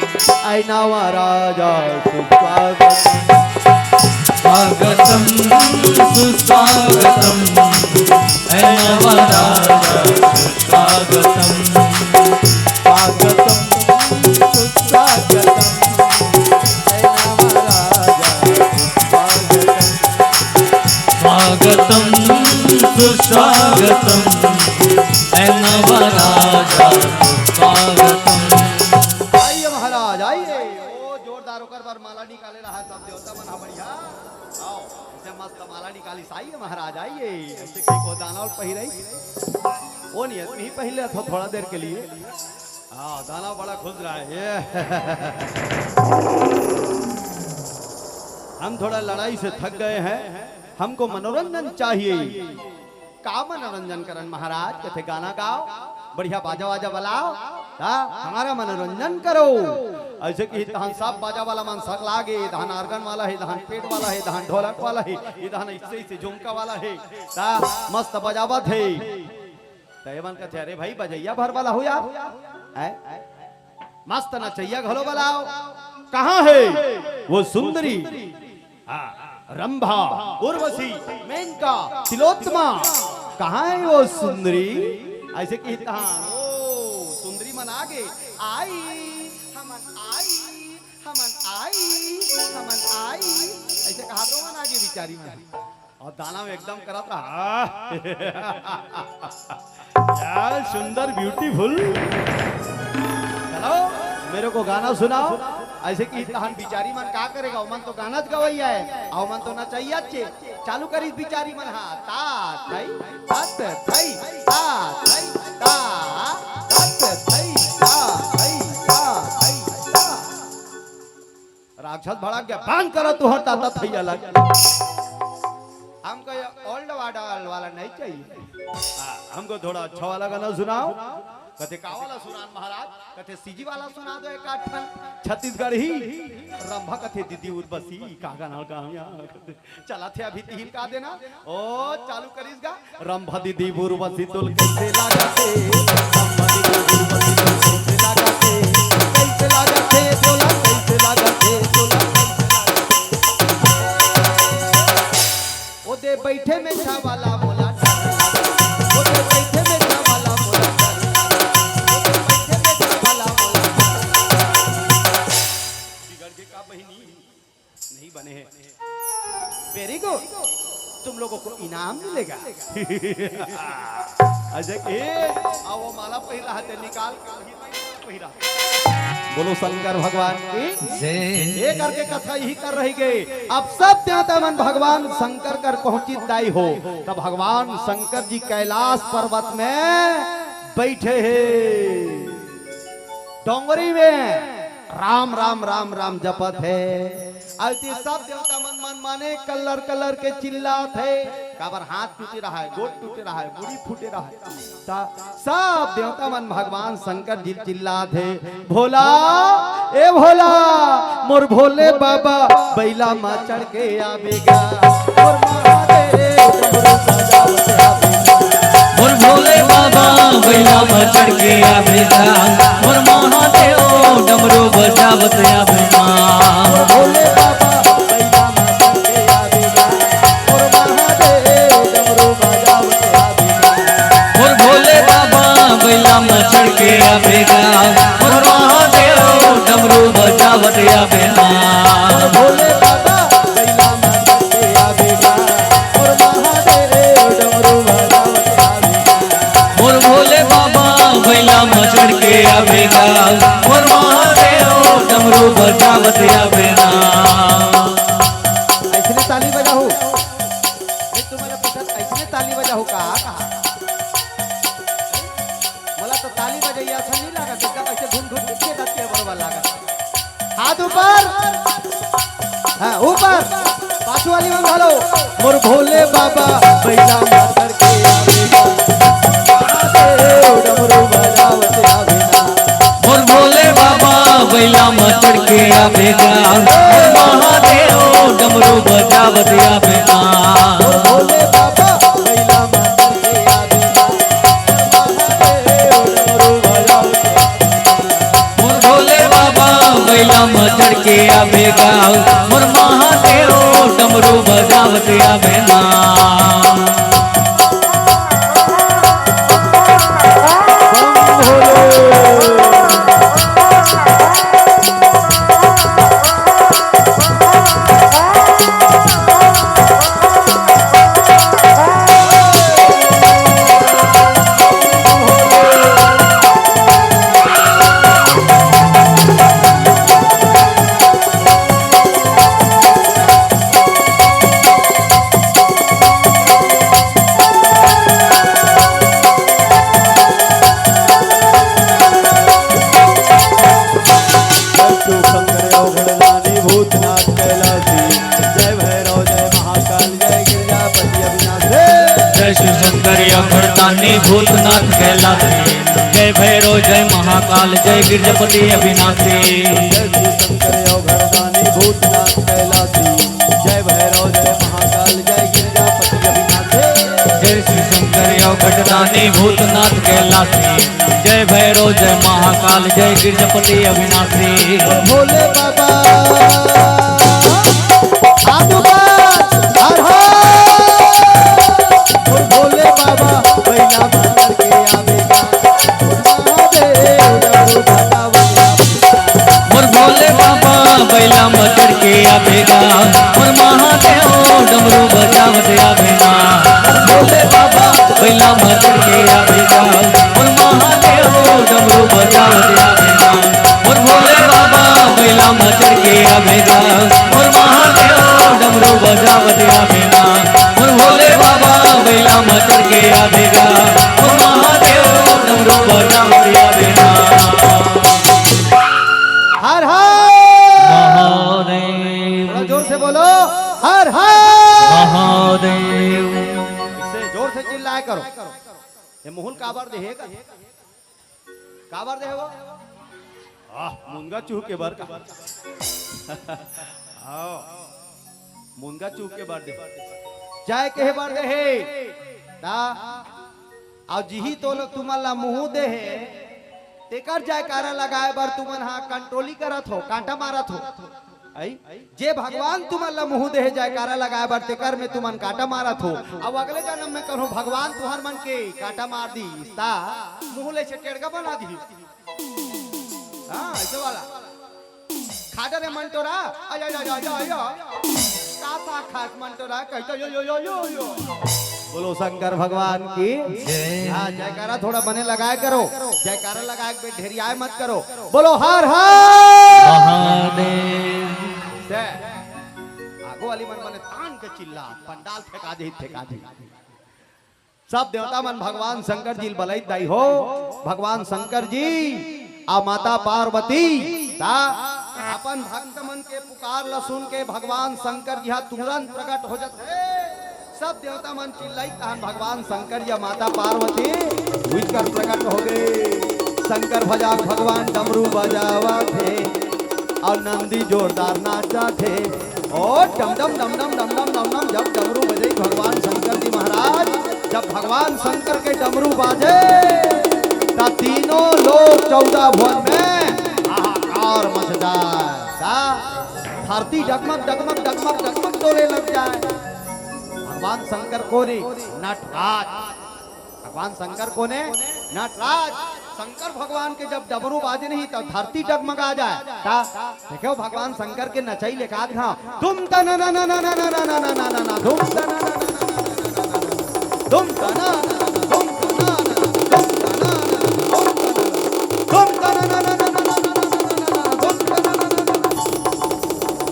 ऐ नवा राजा सुस्वागतम स्वागतम सुस्वागतम ऐ नवा राजा सुस्वागतम स्वागतम सुस्वागतम ऐ नवा राजा सुस्वागतम स्वागतम सुस्वागतम ऐ नवा राजा सुस्वागतम माला निकाले रहा सब देवता बना बढ़िया आओ ऐसे मस्त माला निकाली साई महाराज आइए ऐसे को दाना और पही रही वो नहीं है नहीं पहले था थोड़ा देर के लिए दाना बड़ा खुश रहा है हम थोड़ा लड़ाई से थक गए हैं हमको मनोरंजन चाहिए का मनोरंजन करन महाराज कहते गाना गाओ बढ़िया बाजा वाजा बलाओ हमारा मनोरंजन करो ऐसे कि धान सब बाजा वाला मन सक लागे धान आर्गन वाला है धान पेट वाला है धान ढोलक वाला है ये धान इससे झुमका वाला है ता मस्त बजावत है तयवन कहते अरे भाई बजैया भर वाला हो यार मस्त नचैया घलो बलाओ कहाँ है वो सुंदरी रंभा उर्वशी मेनका तिलोत्तमा कहाँ है वो सुंदरी ऐसे कि सुंदरी मन आगे आई हमन आई ऐसे कहा तो मन आगे बिचारी में और दाना में एकदम करत रहा यार सुंदर ब्यूटीफुल चलो मेरे को गाना सुनाओ ऐसे कि हम बिचारी मन का करेगा मन तो गाना गवैया है और मन तो ना चाहिए अच्छे चालू करी बिचारी मन हाँ ता थई तत थई ता थई ता तत थई ता थई ता थई ता राक्षस भड़क गया बांध करो तू हटा ता थई अलग हमको ये ओल्ड वाला नहीं चाहिए हमको थोड़ा अच्छा वाला गाना सुनाओ कथे का वाला सुनान महाराज कथे सीजी वाला सुना दो एक आठन छत्तीसगढ़ ही रंभा कथे दीदी उर्वशी का गाना का चला थे अभी तीन का देना ओ चालू करीसगा रंभा दीदी उर्वशी तुल कैसे लागते रंभा दीदी उर्वशी तुल कैसे लागते तोला कैसे लागते तोला ओ दे बैठे में छा वाला बोला ओ दे बैठे में छा वाला बोला नहीं बने हैं वेरी गुड तुम लोगों को इनाम मिलेगा अजय के आओ माला पहिरा हाथे निकाल पहिरा बोलो शंकर भगवान की ये करके कथा यही कर रही गई अब सब देवता मन भगवान शंकर कर पहुंची दाई हो तब भगवान शंकर जी कैलाश पर्वत में बैठे हैं डोंगरी में राम राम राम राम जपत है आलती सब देवता मन माने कलर कलर के चिल्लात है काबर हाथ टूटे रहा है गोट टूटे रहा है बुरी फूटे रहा है सब देवता मन भगवान शंकर जी चिल्लात है भोला ए भोला मोर भोले बाबा बैला मा चढ़ के आवेगा और मोर भोले बाबा बैला में चढ़ के आवेगा मोर महादेव डमरू बजावत आवेगा भोले बाबा बैला में चढ़ के आवेगा और महादेव डमरू बजावत आवेगा मोर भोले बाबा बैला में चढ़ के आवेगा मोर महादेव डमरू बजावत आवेगा भोले बाबा बैला में चढ़ के आवेगा और महादेव डमरू बजावत आवेगा मोर भोले बाबा बैला में चढ़ के आवेगा मोर महादेव डमरू बजावत आवेगा ऐसने ताली बजाओ मी तुम्हाला पूछत ऐसने ताली बजाओ का मला तो ताली बजाई असं नाही लागत एकदा कैसे धूम धूम के दत्ते बरोबर लागत हाथ ऊपर हाँ ऊपर पाछू वाली में घालो मोर भोले बाबा बैला में चढ़ के आवेगा महादेव डमरू बजावत आवेगा मोर भोले बाबा बैला में चढ़ के आवेगा मोर महादेव डमरू बजावत आवेगा भोले बाबा बैला में चढ़ के आवेगा महादेव डमरू बजावत मोर भोले बाबा बैला में चढ़ के आवेगा मोर महादेव डमरू बजावत आवेगा शंकर अवघड़दानी भूतनाथ कैलासी जय भैरव जय महाकाल जय गिरिजापति अविनाशी जय शिव शंकर अवघड़दानी भूतनाथ कैलासी जय भैरव जय महाकाल जय गिरजापति अविनाशी जय शिव शंकर अवघड़दानी भूतनाथ कैलासी जय भैरव जय महाकाल जय गिरिजापति अविनाशी जय शिव शंकर अवघड़दानी भूतनाथ कैलासी जय भैरव जय महाकाल जय गिरजापति अविनाशी भोले बाबा हाथ ऊपर हर हर भोले बाबा बैला में चढ़ के आवेगा महादेव डमरू बजावत आवेगा मोर भोले बाबा बैला में चढ़ के आवेगा मोर महादेव डमरू बजावत आवेगा भोले बाबा बैला में चढ़ के आवेगा मोर महादेव डमरू बजावत आवेगा मोर भोले बाबा बैला में चढ़ के आवेगा मोर महादेव डमरू बजावत आवेगा मोर भोले बाबा बैला में चढ़ के आवेगा मोर महादेव डमरू बजावत आवेगा हर हर महादेव थोड़ा जोर से बोलो हर हर महादेव इससे जोर से चिल्लाया करो ये मुहुल काबर दे का काबर दे वो मुंगा चूह के बार का आओ मुंगा चूह के बार दे जाय के बार दे हे ता आओ जिही तो लोग तुम्हाला मुंह दे है तेकर जयकारा लगाए बार तुमन हाँ कंट्रोली करत हो कांटा मारत हो आई जे भगवान तुम्हाला मुंह दे जयकारा लगाए बार तेकर में तुमन कांटा मारत हो अब अगले जन्म में कहो भगवान तुहर मन के कांटा मार दी ता मुंह ले से टेड़का बना दी हाँ ऐसे वाला खाड़ा रे मंटोरा आय आय आय आय काता खास मंटोरा कहता यो बोलो शंकर भगवान की हाँ जयकारा थोड़ा बने लगाया करो जयकारा लगाए के ढेरियाए मत करो बोलो हर हर महादेव आगो वाली मन मने तान के चिल्ला पंडाल फेंका दे सब देवता मन भगवान शंकर जी बलई दाई हो भगवान शंकर जी आ माता पार्वती ता अपन भक्त मन के पुकार ल सुन के भगवान शंकर जी तुरंत प्रकट हो जाते सब देवता मन चिल्लाई तहन भगवान शंकर जी माता पार्वती कर प्रकट हो गए शंकर भजा भगवान डमरू बजावा थे और नंदी जोरदार नाचा थे ओ डम डम डम डम डम डम डम डम जब डमरू बजे भगवान शंकर जी महाराज, जब भगवान शंकर के डमरू बाजे तब तीनों लोग 14 भुवन में हाहाकार मच जाए, धरती डगमग डगमग डगमग डगमग डोले लग जाए। भगवान शंकर को ने नटराज, भगवान शंकर को ने नटराज, शंकर भगवान के जब डमरू बाजे नहीं तब धरती डगमगा जाए। का देखो भगवान शंकर के नचई लेखा था तुम तना ना ना ना ना ना ना ना ना ना ना तुम तना ना तुम तना तुम तना तुम तना ना ना ना ना ना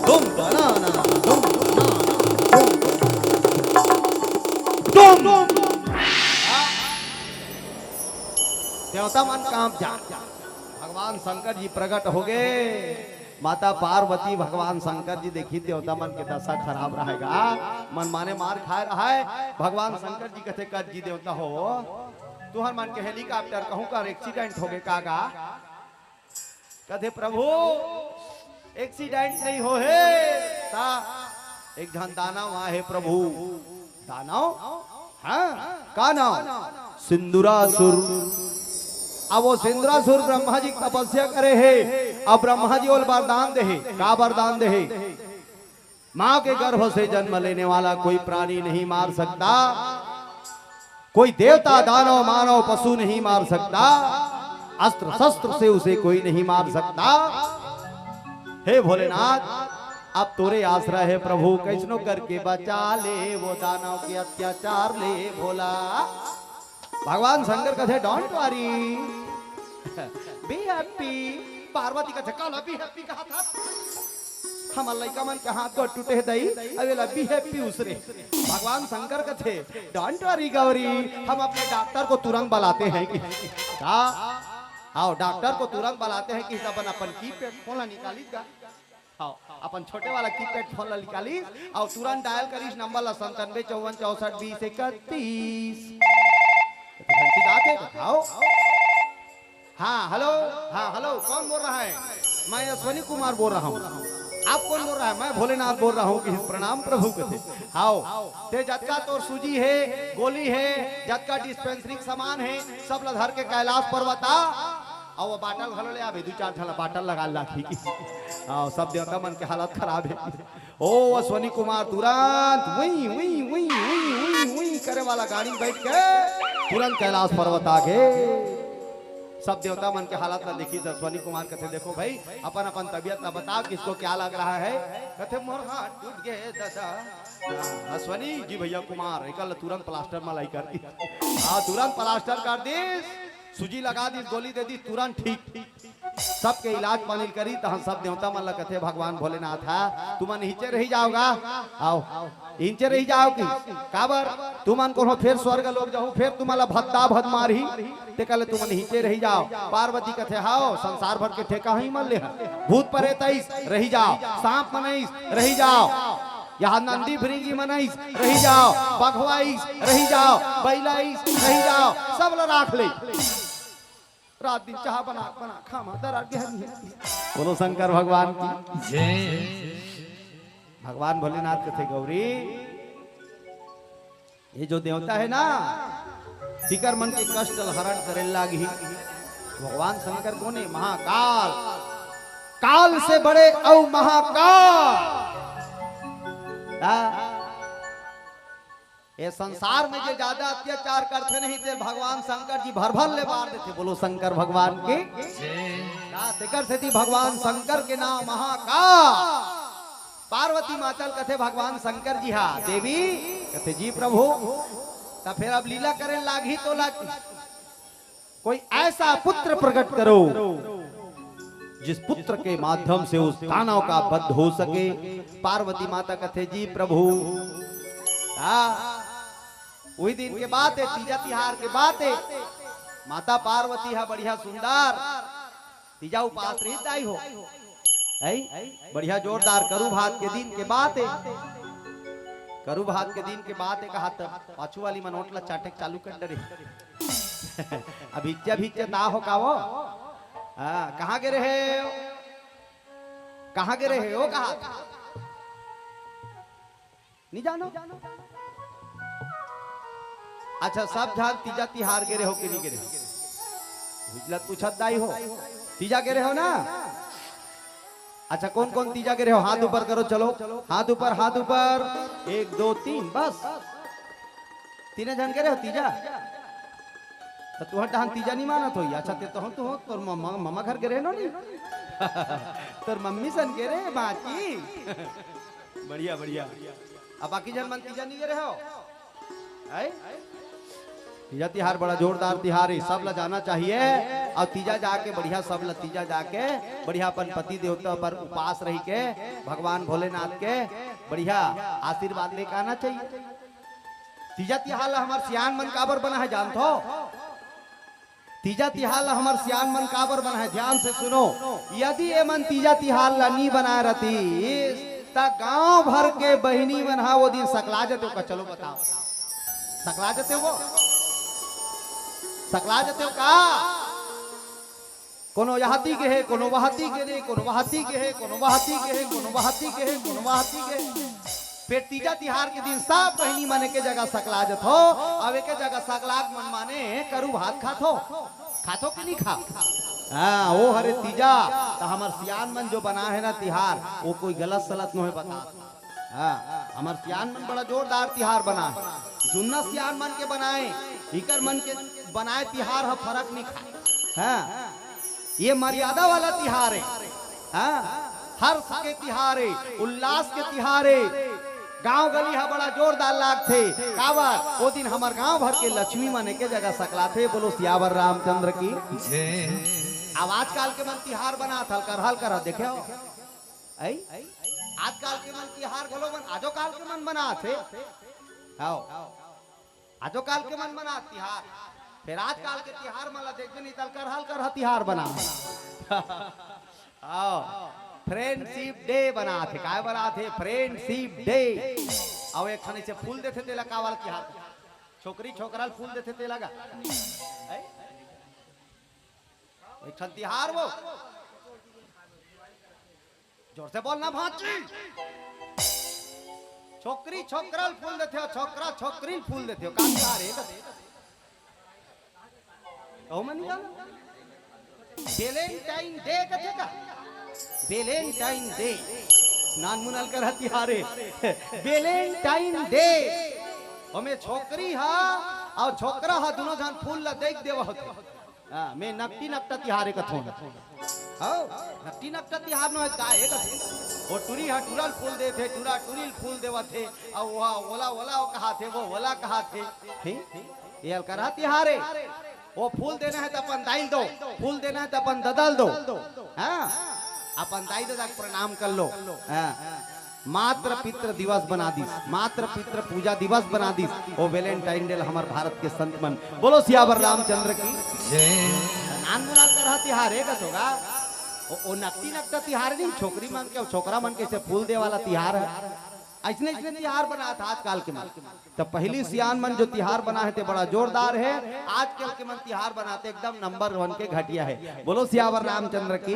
तुम तना ना तुम देवता मन काम जा। भगवान शंकर जी प्रकट हो गए, माता पार्वती भगवान शंकर जी देखी देवता मन के दशा खराब रहेगा, मन माने मार खाए रहा है। भगवान शंकर जी कहते कर जी देवता हो तुहर मन के हेलीकॉप्टर कहूं का एक्सीडेंट हो गए कागा, कहते प्रभु एक्सीडेंट नहीं हो है ता एक जन दानव वहां है प्रभु, दानव हाँ का नाम सिंदूरासुर। अब वो सिंदूरासुर ब्रह्मा जी तपस्या करे है, अब ब्रह्मा जी और वरदान दे है, का वरदान दे है माँ के गर्भ से जन्म लेने वाला कोई प्राणी नहीं मार सकता, कोई देवता दानव मानव पशु नहीं मार सकता, अस्त्र शस्त्र से उसे कोई नहीं मार सकता। हे भोलेनाथ अब तोरे आश्रय है प्रभु, कैसनो करके बचा ले वो दानव के अत्याचार ले भोला। भगवान शंकर कहते don't worry be happy, Parvati का काला बी हैप्पी कहा था, हम लइका मन के हाथ को टूटे दई अवेला बी हैप्पी उसरे। भगवान शंकर कहते डोंट वरी गौरी, हम अपने डॉक्टर को तुरंत बुलाते हैं कि आओ डॉक्टर को तुरंत बुलाते हैं कि अपन अपन कीपैड फोन निकाली का, आओ अपन छोटे वाला कीपैड फोन निकाली और तुरंत डायल करीस नंबर 97 54 64 20 31। घंटी दाते बताओ। हाँ हेलो, हाँ हेलो कौन बोल रहा है? मैं अश्वनी कुमार बोल रहा हूँ। आप कौन बोल रहा है? मैं भोलेनाथ बोल रहा हूँ कि प्रणाम प्रभु को थे। आओ ते जटका तो सूजी है, गोली है, जटका डिस्पेंसरी सामान है, सब लधर के कैलाश पर्वता और वो बाटल घलो ले आवे, 2-4 थाला बाटल लगा लाखी आओ सब देवता मन के हालत खराब है। ओ अश्वनी कुमार तुरंत वही वही वही वही वही वही करे वाला गाड़ी बैठ के तुरंत कैलाश पर्वत आ गए। सब देवता मन के हालत ना देखी अश्वनी कुमार कहते देखो भाई अपन अपन तबियत ना बताओ किसको क्या लग रहा है। कहते मोर हाथ टूट गए दादा। अश्वनी जी भैया कुमार एकल तुरंत प्लास्टर में लाई कर दी, हाँ तुरंत प्लास्टर कर दी, सूजी लगा दी, गोली दे दी, तुरंत ठीक सबके इलाज पानी करी। तो हम सब देवता मन कहते भगवान भोलेनाथ है तुम नीचे रही जाओगा, आओ नीचे रही जाओ कि काबर तुम को फिर स्वर्ग लोग जाओ, फिर तुम्हारा भद्दा भद मारी ते कल तुम नीचे रही जाओ। पार्वती कहते हाओ संसार भर के ठेका ही मन ले, भूत प्रेत रही जाओ, सांप मनईस रही जाओ, यहाँ नंदी भृंगी मनईस रही जाओ, बघवाईस रही जाओ, बैलाईस रही जाओ, सब लोग राख ले, रात दिन चाह बना बना खामा दरा गहरी। बोलो शंकर भगवान की जय। भगवान भोलेनाथ कहते गौरी ये जो देवता है ना फिकर मन के कष्ट हरण करे लागी। भगवान शंकर कोने महाकाल, काल से बड़े औ महाकाल। ये संसार में जो ज्यादा अत्याचार करते नहीं थे भगवान शंकर जी भर भर ले मार देते। बोलो शंकर भगवान की भगवान शंकर के नाम महाकाल। पार्वती मातल कथे भगवान शंकर जी हा देवी कथे जी प्रभु तो फिर अब लीला करें लागी तो लागी कोई ऐसा पुत्र प्रकट करो जिस पुत्र के माध्यम से उस दानव का वध हो सके। पार्वती माता कथे जी प्रभु वही दिन के बात है, तीजा तिहार के बात है। माता पार्वती है बढ़िया सुंदर, तीजा उपास रही दाई हो बढ़िया जोरदार करू भात के दिन के बात है। करू भात के दिन के बात है कहा पाछू वाली मनोटला चाटक चालू कर डरे अभी भीचे ना हो का वो कहाँ गिरे है, कहाँ गिरे है वो कहा नहीं जानो? अच्छा सब झाग तीजा तिहार गे हो कि नहीं गे? हुजलत पूछत दाई हो तीजा गे हो ना? अच्छा कौन कौन तीजा गे हो? हाथ ऊपर करो, चलो हाथ ऊपर, हाथ ऊपर। 1 2 3 बस तीन जन गे हो तीजा। तो तुहर डहान तीजा नहीं मानत होई? अच्छा ते तो हम तो हो तोर मम्मा घर गे नो नहीं तोर मम्मी सन गे रे बाकी बढ़िया बढ़िया। अब बाकी जन मन तीजा नहीं गे हो? तीजा तिहार बड़ा जोरदार तिहार है, सब ला जाना चाहिए। और तीजा जाके बढ़िया सब ला तीजा जाके बढ़िया अपन पति देवता पर उपास रही के भगवान भोलेनाथ के बढ़िया आशीर्वाद लेके आना चाहिए। तीजा तिहार ला हमार सियान मन काबर बना है जानत हो? तीजा तिहार ला हमार सियान मन काबर बना है, ध्यान से सुनो। यदि ये मन तीजा तिहार ला नहीं बना रहती ता गांव भर के बहिनी मन हा वो दिन सकला जते का। चलो बताओ सकला जते वो? सकला जते का? कोनो यहाती के है, कोनो वहाती के रे, कोनो वहाती के है, कोनो वहाती के है, कोनो वहाती के है, कोनो वहाती के। फिर तीजा तिहार के दिन सब बहनी माने के जगह सकला जत हो। अब एक जगह सकलाक मन माने करू भात खातो कि नहीं खा? हाँ वो हरे तीजा तो हमार सियान मन जो बना है ना तिहार वो कोई गलत सलत नहीं बता। हाँ हमार सियान मन बड़ा जोरदार तिहार बना है। जुन्ना सियान मन के बनाए इकर मन के बनाए तिहार है फर्क नहीं खा। हाँ ये मर्यादा वाला तिहार है। हाँ हर्ष के तिहार है, उल्लास के तिहार है। गांव गली हा बड़ा जोरदार लाग थे काबर वो दिन हमार गांव भर के लक्ष्मी माने के जगह सकला थे। बोलो सियावर रामचंद्र की। अब आजकल के मन तिहार बना था हल कर देखे हो? आजकल के मन तिहार गलो मन आजो काल के मन बना थे। आजो काल के मन बना तिहार, फिर आजकल के तिहार मला देखे नहीं तल कर तिहार बना। फ्रेंडशिप डे बना थे, काय बना थे? Friendship day. और एक खने से फूल देते थे लगा वाला तिहार, छोकरी छोकराल फूल देते थे लगा एक तिहार वो जोर से बोलना भांची। छोकरी छोकराल फूल देते हो, छोकरा छोकरी फूल देते हो, का तिहार है? ओ मन जाना वैलेंटाइन डे कथे का? वैलेंटाइन डे नान मुनल कर तिहारे वैलेंटाइन डे। हमें छोकरी हा और छोकरा हा दोनों जन फूल ला देख देव होते। हां मैं नकटी नकटा तिहारे कथो। हां नकटी नकटा तिहार न का है कथे? वो टुरी हा टुरल फूल दे थे, टुरा टुरिल फूल देवा थे। और वहा ओला ओला कहा थे, वो ओला कहा थे। ये करा तिहारे वो फूल देना है तो अपन दाइल दो, फूल देना है तो अपन ददल दो। हाँ अपन दाई दादा प्रणाम कर लो। मात्र पितृ दिवस बना दी, मात्र पितृ पूजा दिवस बना दी। वो वैलेंटाइन डे हमारे भारत के संत मन। बोलो सियावर रामचंद्र की जय। नान मुनाल का तिहार है होगा वो नकटी नकटा तिहार नहीं, छोकरी मन के छोकरा मन के फूल दे वाला तिहार है। ऐसने ऐसने तिहार बना था आजकल के मन। तो पहली सियान मन जो तिहार बना है बड़ा जोरदार है। आजकल के मन तिहार बनाते एकदम नंबर 1 के घटिया है। बोलो सियावर रामचंद्र की।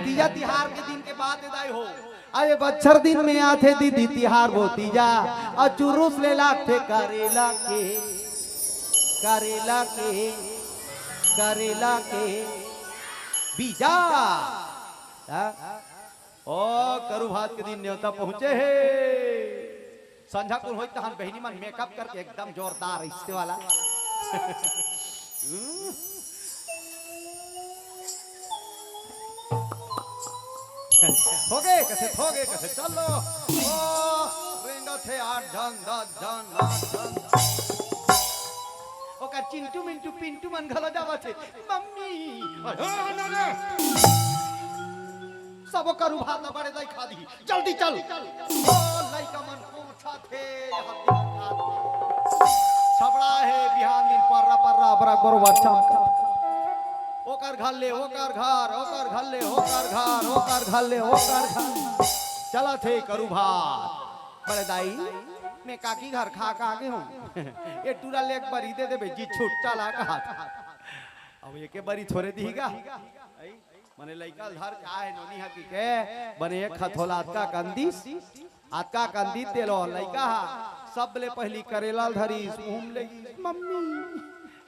तीजा तिहार के दिन के बाद विदाई हो। अरे बच्छर दिन में आते दीदी तिहार वो तीजा और चुरूस ले लाते करेला के करेला के करेला के बीजा। ओ करू भात के दिन न्योता पहुंचे है। संझा कुल होई तहन बहिनी मन मेकअप करके एकदम जोरदार इससे वाला हो गए कैसे चलो। ओ रेंगा थे 8 जन 10 जन 8 जन। ओकर चिंटू मिंटू पिंटू मन घलो जावा छे मम्मी। सब करू भात बड़े दाई खा दी जल्दी चल। ओ लइका मन पूछा थे सबड़ा है बिहान दिन पर्रा बरोबर चमका। ओकर घर ले ओकर घर, ओकर घर ले ओकर घर, ओकर घर ले ओकर घर। चला थे करू भात बड़े दाई मैं काकी घर खा के आगे हूँ। ये टूरा ले एक बारी दे दे जी छुट्टा ला कहा था। अब ये के बारी थोड़े दीगा मने लइका धर का है नोनी हकी के बने एक खथोलात का कंदीस आका कंदी तेलो लइका सबले पहली करेला धरी घूम लगी मम्मी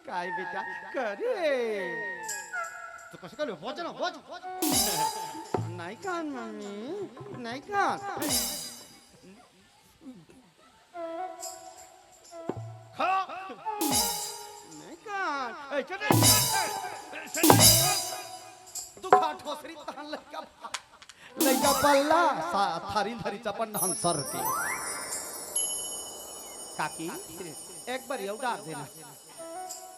काय बेटा करे तो कसं कर बोझ ना बोझ नहीं कान मम्मी नहीं कान खा नहीं कान ए चले तू खा ठोसरी तान लइका पल्ला थारी धरी चपन हंसर के काकी एक बार उडार देना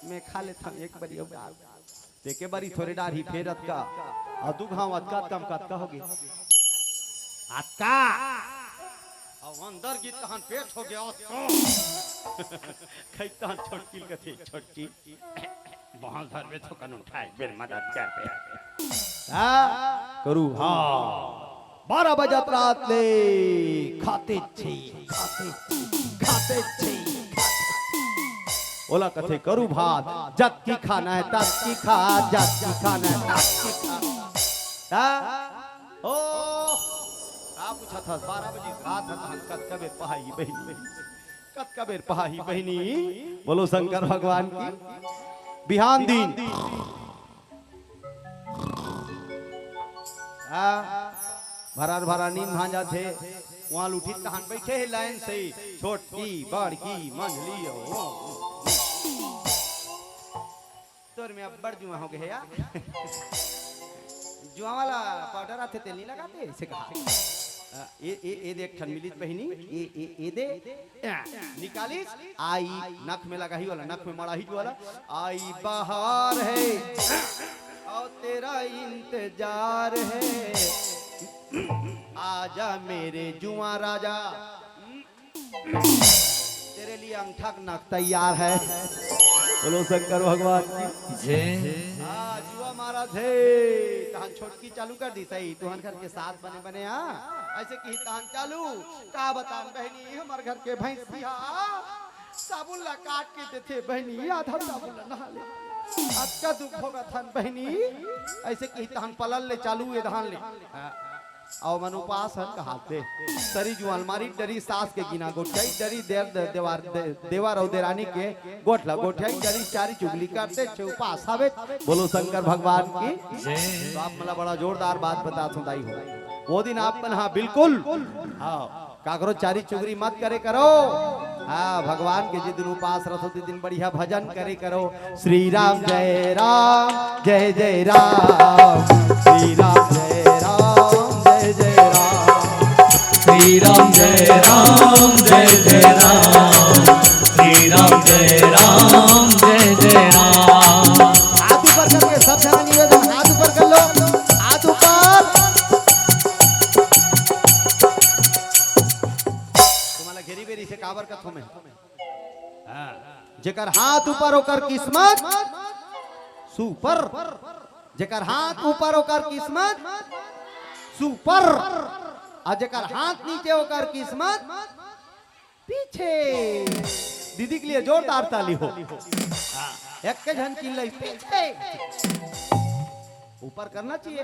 मैं खा लेता एक बार उडार देखे बारी थोड़े डार ही फेरत का अदू घाव अतका कम कतका होगी अतका अब अंदर की तहन पेट हो गया खैता छोटकी कथी छोटकी बहुत धर में तो कन उठाए बेर मदद कर पे करू हाँ 12 बजत रात ले खाते छे ओला कथे करू भात जत की खाना है तत की खा जत की खाना है तत की खा ओ आप पूछा था 12 बजे रात में कत कबे पहाई बहनी कत कबे पहाई बहनी बोलो शंकर भगवान की बिहान दिन भरा नींद भांजा थे वहां उठी तहन बैठे है लाइन से छोटकी बड़की मंझली तोर में अब बड़ जुआ हो गए यार जुआ वाला पाउडर आते तेल नहीं लगाते इसे कहा ए देख ठन मिलित बहिनी ए दे निकाली आई नख में लगा ही वाला नख में मड़ा ही वाला आई बाहर है और तेरा इंतजार है आजा मेरे जुआ राजा तेरे लिए अंगठा नख तैयार है बोलो शंकर भगवान की जय जुआ मारा थे तहन छोटकी चालू कर दी सही तुहन घर के साथ बने बने ऐसे की तहन चालू का बतान बहनी हमार घर के भैंसिया साबुन ला काट के देते बहनी आधा साबुन ला नहा ले अच्छा दुख होगा थान बहनी ऐसे की तहन पलल ले चालू ये धान ले और मन उपास हन कहाते सरी जो अलमारी डरी सास के गिना गोठाई डरी देवार और देरानी के गोठला गोठाई डरी चारी चुगली करते छे उपास हवे बोलो शंकर भगवान की तो आप मला बड़ा जोरदार बात बता सुनाई हो वो दिन आप हाँ बिल्कुल हाँ का करो चारी चुगली मत करे करो हाँ भगवान के जिस दिन उपास रखो जिस दिन बढ़िया भजन करे करो श्री राम जय राम जय जय राम श्री राम जय राम जय जय राम श्री राम जय राम जय जय राम श्री राम जय राम जय जय राम हाथ ऊपर करके सब जगह निवेदन हाथ ऊपर कर लो हाथ ऊपर तुम्हारा घेरी बेरी से काबर कथो में जेकर हाथ ऊपर होकर किस्मत सुपर जेकर हाथ ऊपर होकर किस्मत सुपर और जेकर हाथ नीचे होकर किस्मत पीछे दीदी के लिए जोरदार ताली हो एक के झन की लई पीछे ऊपर करना चाहिए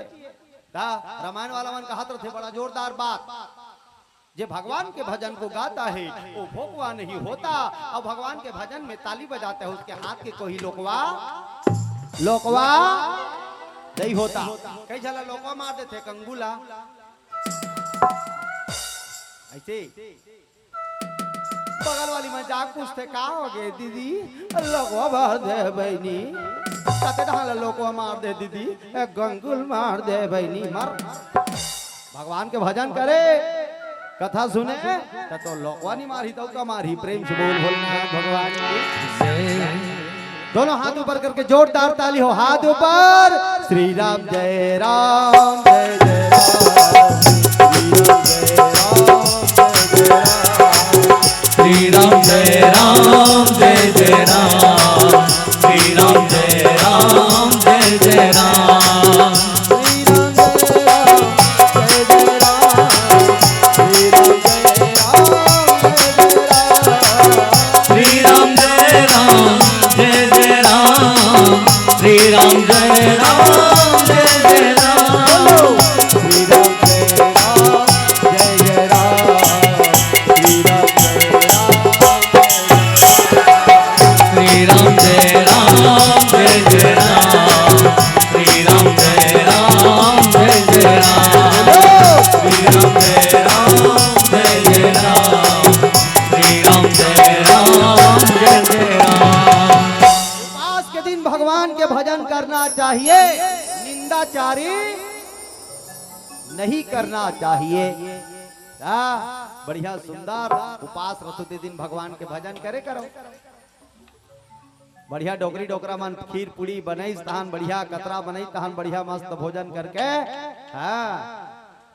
रामायण वाला मन कहा थे बड़ा जोरदार बात जे भगवान के भजन को गाता है वो भोगवा नहीं होता और भगवान के भजन में ताली बजाता है उसके हाथ के कोई लोकवा नहीं होता कई जला लोकवा मार देते कंगुला ऐसे बगल वाली में जाग पूछते का हो गए दीदी लोकवा मार दे बहनी कते ढाल लोकवा मार दे दीदी गंगुल मार दे बहनी मर भगवान के भजन करे कथा सुने तो लोकवा नहीं मारी तो का मारी प्रेम से बोल भोलेनाथ भगवान की दोनों हाथ ऊपर करके जोरदार ताली हो हाथ ऊपर श्री राम जय राम जय जय राम श्री राम जय जय राम श्री राम जय राम जय जय राम श्री राम जय राम जय जय राम श्री राम जय राम जय जय राम नहीं करना चाहिए। बढ़िया सुंदर उपास रखते दिन भगवान के भजन करे करो। बढ़िया डोकरी डोकरा मन खीर पूड़ी बनई तहन बढ़िया कतरा बनई तहन बढ़िया मस्त भोजन करके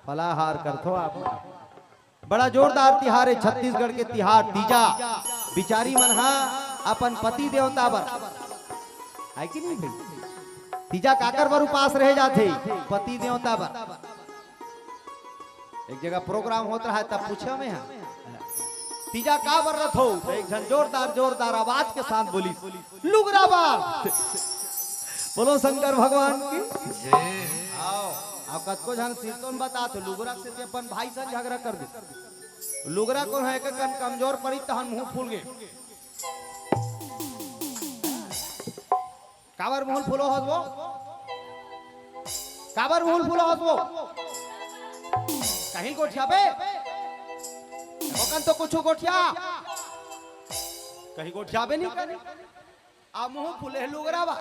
फलाहार करथो आप। बड़ा जोरदार तिहार है छत्तीसगढ़ के तिहार तीजा। बिचारी मन हा अपन पति देवता बर है कि नहीं भाई? तीजा काकर बर उपास रह जाते पति देवता बर। एक जगह प्रोग्राम होता है तब पूछा में तीजा का बर रथ हो तो एक जन जोरदार जोरदार आवाज के साथ बोली लुगरा बार। बोलो शंकर भगवान की। आओ कतको जन कीर्तन बता तो लुगरा से अपन भाई से झगड़ा कर दे। लुगरा कौन है कन कमजोर पड़ी तहन मुंह फूल गए। काबर मुंह फूलो हसबो काबर मुंह फूलो हसबो कहीं गोठिया बे ओकन तो कुछ गोठिया कहीं गोठिया बे नहीं करे आ मुंह फूले लुगरा बा।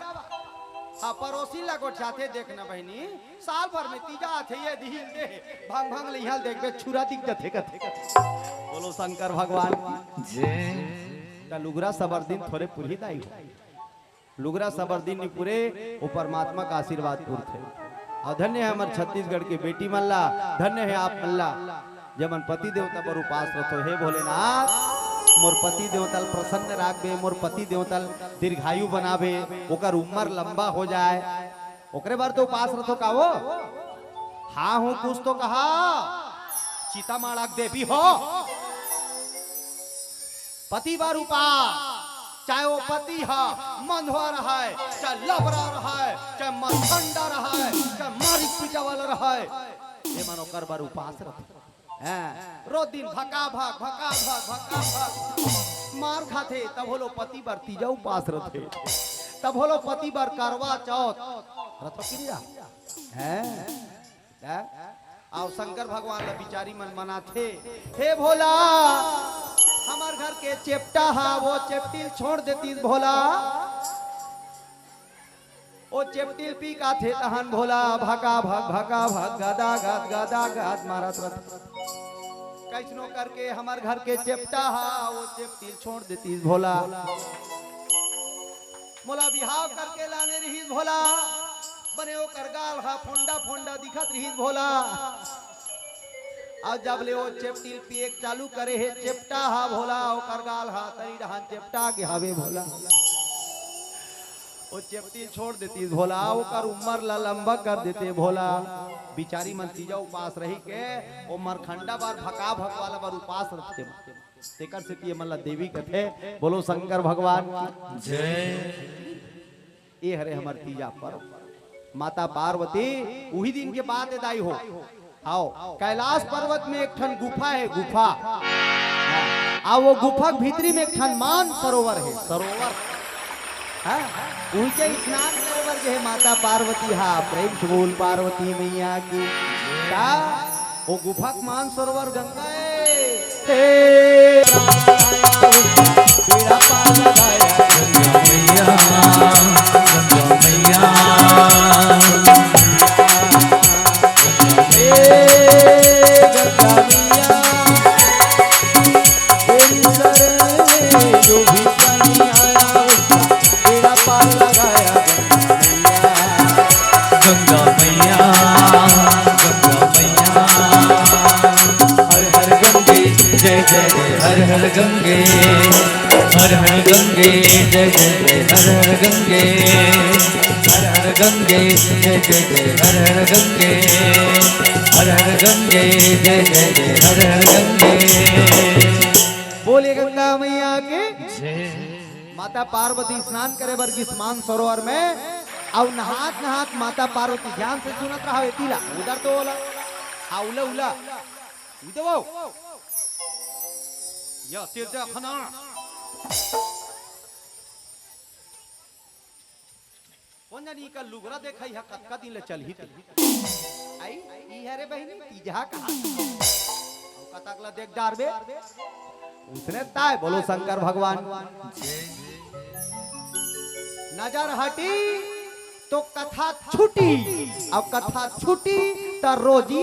हाँ पड़ोसी ला गोठिया थे देखना बहनी साल भर में तीजा थे ये दिल दे भांग भांग लिहाल देख बे छुरा दिख जथे कथे। बोलो शंकर भगवान जय। ता लुगरा सबर दिन थोड़े पुरहित आई लुगरा सबर दिन पूरे वो परमात्मा का आशीर्वाद पूर थे। और धन्य है हमारे छत्तीसगढ़ की बेटी मल्ला। धन्य है आप मल्ला जब पति देवता पर उपास रखो। हे भोलेनाथ मोर पति देवतल प्रसन्न राखबे मोर पति देवतल दीर्घायु बनाबे ओकर उम्र लंबा हो जाए ओकरे बार तो उपास रखो का वो। हाँ हूँ कुछ तो कहा सीता माड़क देवी हो पति बार उपास चाहे वो पति है मंधवा रहा है चाहे लबरा रहा है चाहे मरखंडा रहा है चाहे मारी पीटा वाला रहा है ये मानो कर बार उपास रखो। रो दिन भका भाग मार खाते तब होलो पति बार तीजा उपास रथे तब होलो पति बार करवा चौथ रथो क्रिया है। आओ शंकर भगवान ला बिचारी मन मनाथे। हे भोला हमार घर के चेप्टा हा वो चेप्टिल छोड़ देती भोला ओ चेप्टिल पी का थे तहन भोला भका भाग गदा गाद मारत रथ कैसनो करके हमार घर के चेप्टा हा वो चेप्टिल छोड़ देती भोला। मोला बिहाव करके लाने रही भोला बने ओ करगाल हा फोंडा फोंडा दिखत रही भोला। और जब ले वो चेप्टिल पिए चालू करे है चेप्टा हा भोला ओ करगाल हा तरी डहान चेप्टा के हवे भोला वो चेप्टिल छोड़ देती भोला ओकर उम्र ला लंबा कर देते भोला। बिचारी मन तीजा उपास रही के ओ मरखंडा बार भका भक वाला बार उपास रखते तेकर से कि मतलब देवी कथे। बोलो शंकर भगवान जय। ये हरे हमर तीजा पर माता पार्वती वही दिन के बाद दाई हो। आओ कैलाश पर्वत में एक ठन गुफा है गुफा आ वो गुफा भीतरी में एक ठन मान सरोवर है सरोवर उनके स्नान सरोवर जो है माता पार्वती हा प्रेम से बोल पार्वती मैया की का वो गुफा मान सरोवर गंगा बेड़ा पार लगाया गंगा मैया गंगा मैया हर हर गंगे जय जय हर हर गंगे जय जय हर हर गंगे जय जय हर हर गंगे। बोले गंगा मैया के माता पार्वती स्नान करे बर मान सरोवर में और नहात नहात माता पार्वती ध्यान से सुनत रहा तीला उधर तो ओला उला उला वो या तीर्थ खना कौन जानी का लुगरा देखा है कतका दिन ले चल ही आई ई हरे बहिनी तीजा कहा और कतकला देख डारबे उसने ताय। बोलो शंकर भगवान नजर हटी तो कथा छूटी और कथा छूटी तो रोजी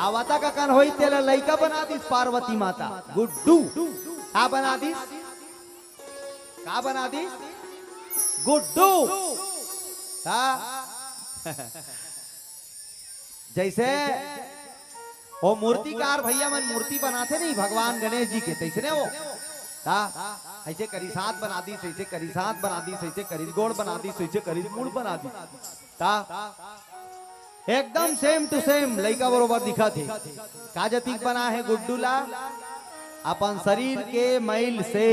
आवता का कन होई तेला लइका बना दिस पार्वती माता गुड्डू का बना दिस गुड्डू का जैसे वो मूर्तिकार भैया मन मूर्ति बनाते नहीं भगवान गणेश जी के तैसे वो ऐसे करी साथ बना दी ऐसे करी साथ बना दी ऐसे करी गोड़ बना दी ऐसे करी मूड़ बना दी एकदम सेम टू सेम लइका बरोबर दिखा थे का जतीक बना है गुड्डूला अपन शरीर के मैल से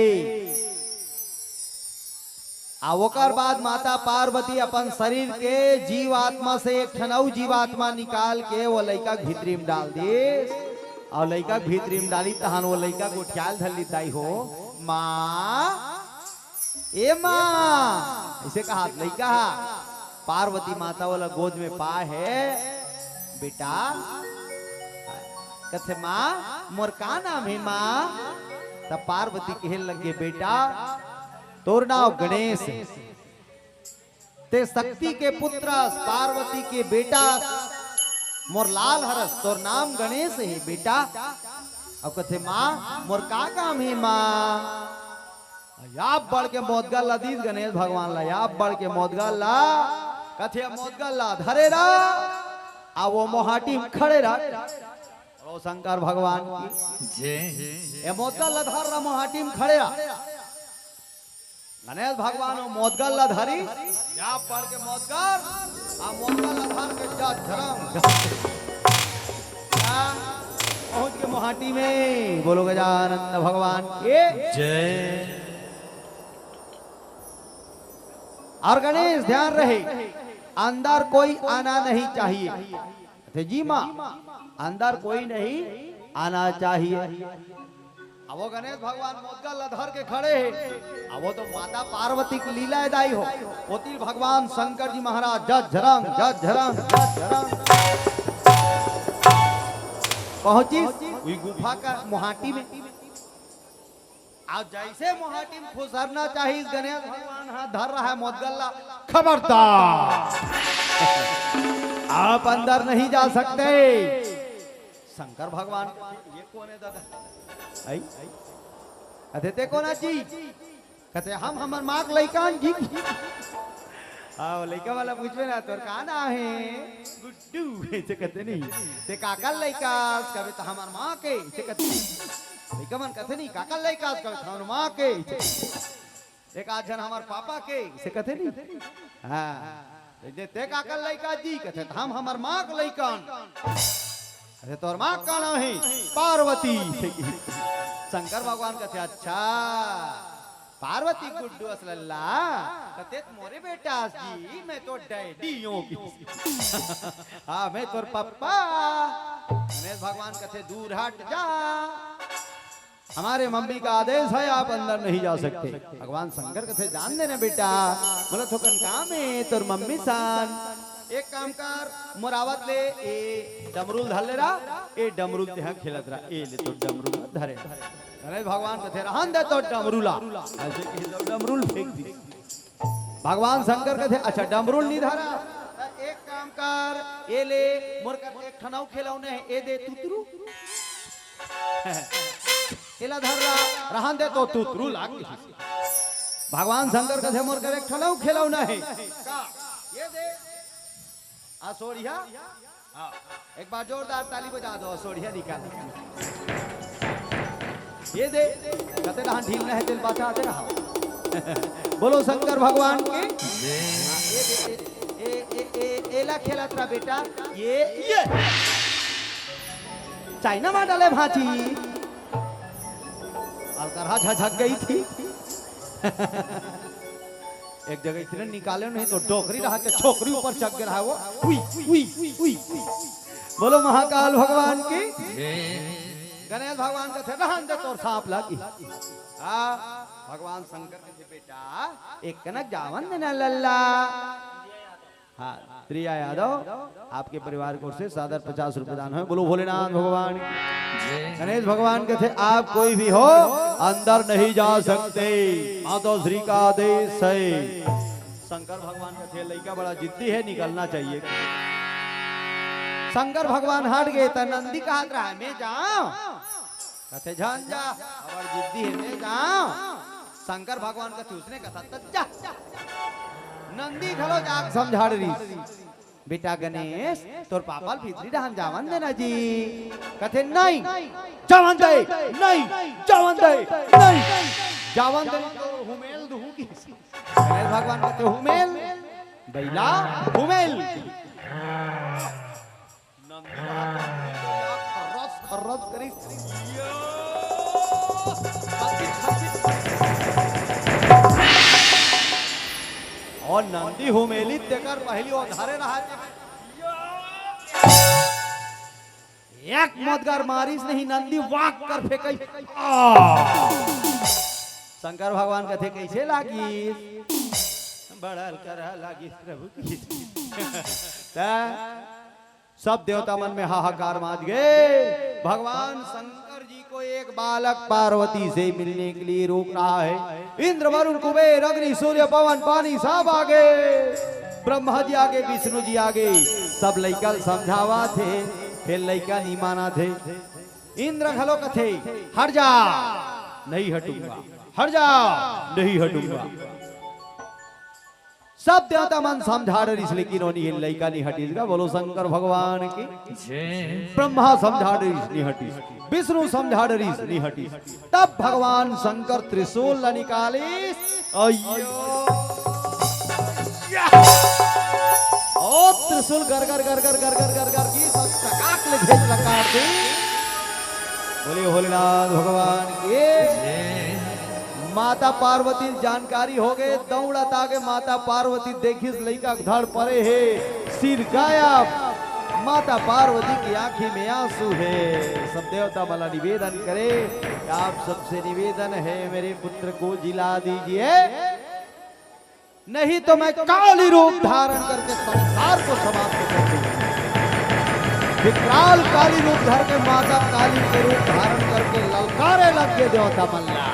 ओकर बाद माता पार्वती अपन शरीर के जीवात्मा से एक ठनऊ जीवात्मा निकाल के वो लइका भीतरी में डाल दी और लइका भीतरी में डाली तहन वो लइका को ख्याल धर ली हो माँ ए माँ इसे कहा लइका पार्वती माता वाला गोद में पा है बेटा कथे माँ मोर का नाम है माँ तब पार्वती कहे लगे बेटा तोर नाम गणेश ते शक्ति के पुत्र पार्वती के बेटा मोर लाल हरस तोर नाम गणेश है बेटा अब कथे माँ मोर का काम है माँ याप बढ़ के मोदगल ला दीद गणेश भगवान ला याप बढ़ के मोदगल ला कथे मोदगल ला धरे रा आ वो मोहाटी में खड़े रा ओ शंकर भगवान की जय मोदगल ला धर रा मोहाटी में खड़े रा गणेश भगवान मोदगल ला धरी या पढ़ के मोदगल आ मोदगल ला धर के जा धरम पहुंच के मोहाटी में बोलो गजानंद भगवान के जय। और गणेश ध्यान रहे अंदर कोई आना नहीं चाहिए जी माँ अंदर कोई नहीं आना चाहिए। अब वो गणेश भगवान मोदगल धर के खड़े हैं अब वो तो माता पार्वती की लीला अदाई हो होती भगवान शंकर जी महाराज जज झरंग पहुंची हुई गुफा का मोहाटी में आज जैसे मोहाटी में खुसरना चाहिए गणेश भगवान हाथ धर रहा है मोदगल्ला खबरदार आप अंदर नहीं जा सकते। शंकर भगवान ये कौन है दादा आई कहते ते कोना जी कहते हम हमर माँ के लइकान जी आओ लइका वाला पूछवे ना तोर का ना है गुड्डू ऐसे कहते नहीं ते काकल लइका कहते तो हमर माँ के ऐसे कहते लइका मन कहते नहीं काकल लइका कहते हमर माँ के एक आजन हमर पापा के ऐसे कहते नहीं हां ते काकल लइका जी कहते हम हमर माँ के लइकान अरे तोर माँ का नाम है पार्वती। शंकर भगवान कहते अच्छा पार्वती गुड्डू असलल्ला कहते मोरे बेटा जी मैं तो डैडी हूँ हाँ मैं तोर पापा। गणेश भगवान कहते दूर हट जा हमारे मम्मी का आदेश है आप अंदर नहीं जा सकते। भगवान शंकर कहते जान देना बेटा बोला थोकन काम है तोर मम्मी सान एक काम कर मोरावत ले ए डमरूल धर ले रहा ए डमरूल ते खेलत रहा ए ले तो डमरूल धरे गणेश भगवान कहते रहन दे तो डमरूला ऐसे कि डमरूल फेंक दी। भगवान शंकर कहते अच्छा डमरूल नहीं धरा एक काम कर ए ले मोर कर एक ठनाऊ खेलौने है ए दे तुतरू एला धर रहा रहन दे तो तुतरू लाग भगवान शंकर कहते मोर कर एक ठनाऊ खेलौना है का ये दे आ सोढ़िया एक बार जोरदार ताली बजा दो सोढ़िया निकाल ये दे कहते रहा ढील नहीं दिल बचा दे रहा बोलो शंकर भगवान के एला खेला तेरा बेटा ये चाइना में डाले भाची अलकरहा झझक गई थी एक जगह इतने निकाले नहीं तो डोकरी रहा के छोकरी ऊपर चक रहा वो उई उई उई बोलो महाकाल भगवान की गणेश भगवान का थे रहन दे तोर सांप लगी भगवान शंकर के बेटा एक कनक जावन देना लल्ला हाँ प्रिया यादव आपके परिवार को से सादर 50 रुपए दान है बोलो भोलेनाथ भगवान। गणेश भगवान के थे आप कोई भी हो अंदर नहीं जा सकते माता श्री का आदेश है। शंकर भगवान के थे लड़का बड़ा जिद्दी है निकलना चाहिए। शंकर भगवान हट गए तो नंदी कहा रहा मैं जाऊं कहते जान जा और जिद्दी है मैं जाऊं शंकर भगवान का उसने कहा जा नंदी खलो जाग समझाड़ रही बेटा गणेश तोर पापा भीतरी हम जावन देना जी कहते नहीं जावन दे नहीं जावन दे नहीं जावन दे तो हुमेल दूं की गणेश भगवान कहते हुमेल बैला हुमेल खर्रस करी और नंदी हुमेली देकर पहली और धारे रहा एक मदगार मारिस नहीं नंदी वाक कर फेंक शंकर भगवान कहते कैसे लागी बड़ा कर लागी प्रभु की सब देवता मन में हाहाकार मच गए भगवान शंकर जी को एक बालक पार्वती से मिलने के लिए रोक रहा है इंद्र वरुण कुबेर अग्नि सूर्य पवन पानी सब आगे ब्रह्मा जी आगे विष्णु जी आगे सब लइका समझावा थे फिर लइका नहीं माना थे इंद्र खलो कथे हट जा नहीं हटूंगा हट जा नहीं हटूंगा सब देवता मन समझा रही लेकिन लइका नहीं हटीगा बोलो शंकर भगवान की ब्रह्मा समझा रही नहीं हटी विष्णु समझा रही नहीं हटी तब भगवान शंकर त्रिशूल निकाले और त्रिशूल गर गर गर गर गर गर गर गर की सब चकाक ले भेज लगा दी बोले भोलेनाथ भगवान के माता पार्वती जानकारी हो गए दौड़त आगे माता पार्वती देखी लड़का धड़ पड़े है सिर गायब माता पार्वती की आंखी में आंसू है सब देवता मला निवेदन करे आप सबसे निवेदन है मेरे पुत्र को जिला दीजिए नहीं तो मैं काली रूप धारण करके संसार को समाप्त कर दूंगा विकराल काली रूप धर के माता काली के रूप धारण करके ललकारे लग गए देवता मल्ला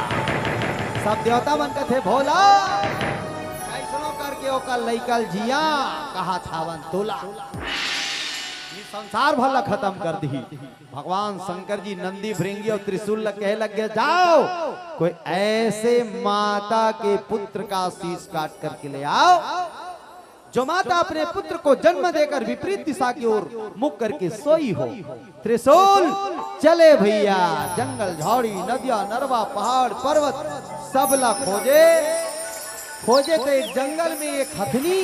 सब देवता बन के थे भोला कैसनो करके ओकर लइकल जिया कहा थावन तोला ये संसार भला खत्म कर दी भगवान शंकर जी नंदी भृंगी और त्रिशूल कहे लग गए जाओ कोई ऐसे माता के पुत्र का शीश काट करके ले आओ जो माता अपने पुत्र को जन्म देकर विपरीत दिशा की ओर मुख करके सोई हो त्रिशूल चले भैया जंगल झाड़ी नदियां नरवा पहाड़ पर्वत सबला खोजे खोजे तो एक जंगल में एक हथनी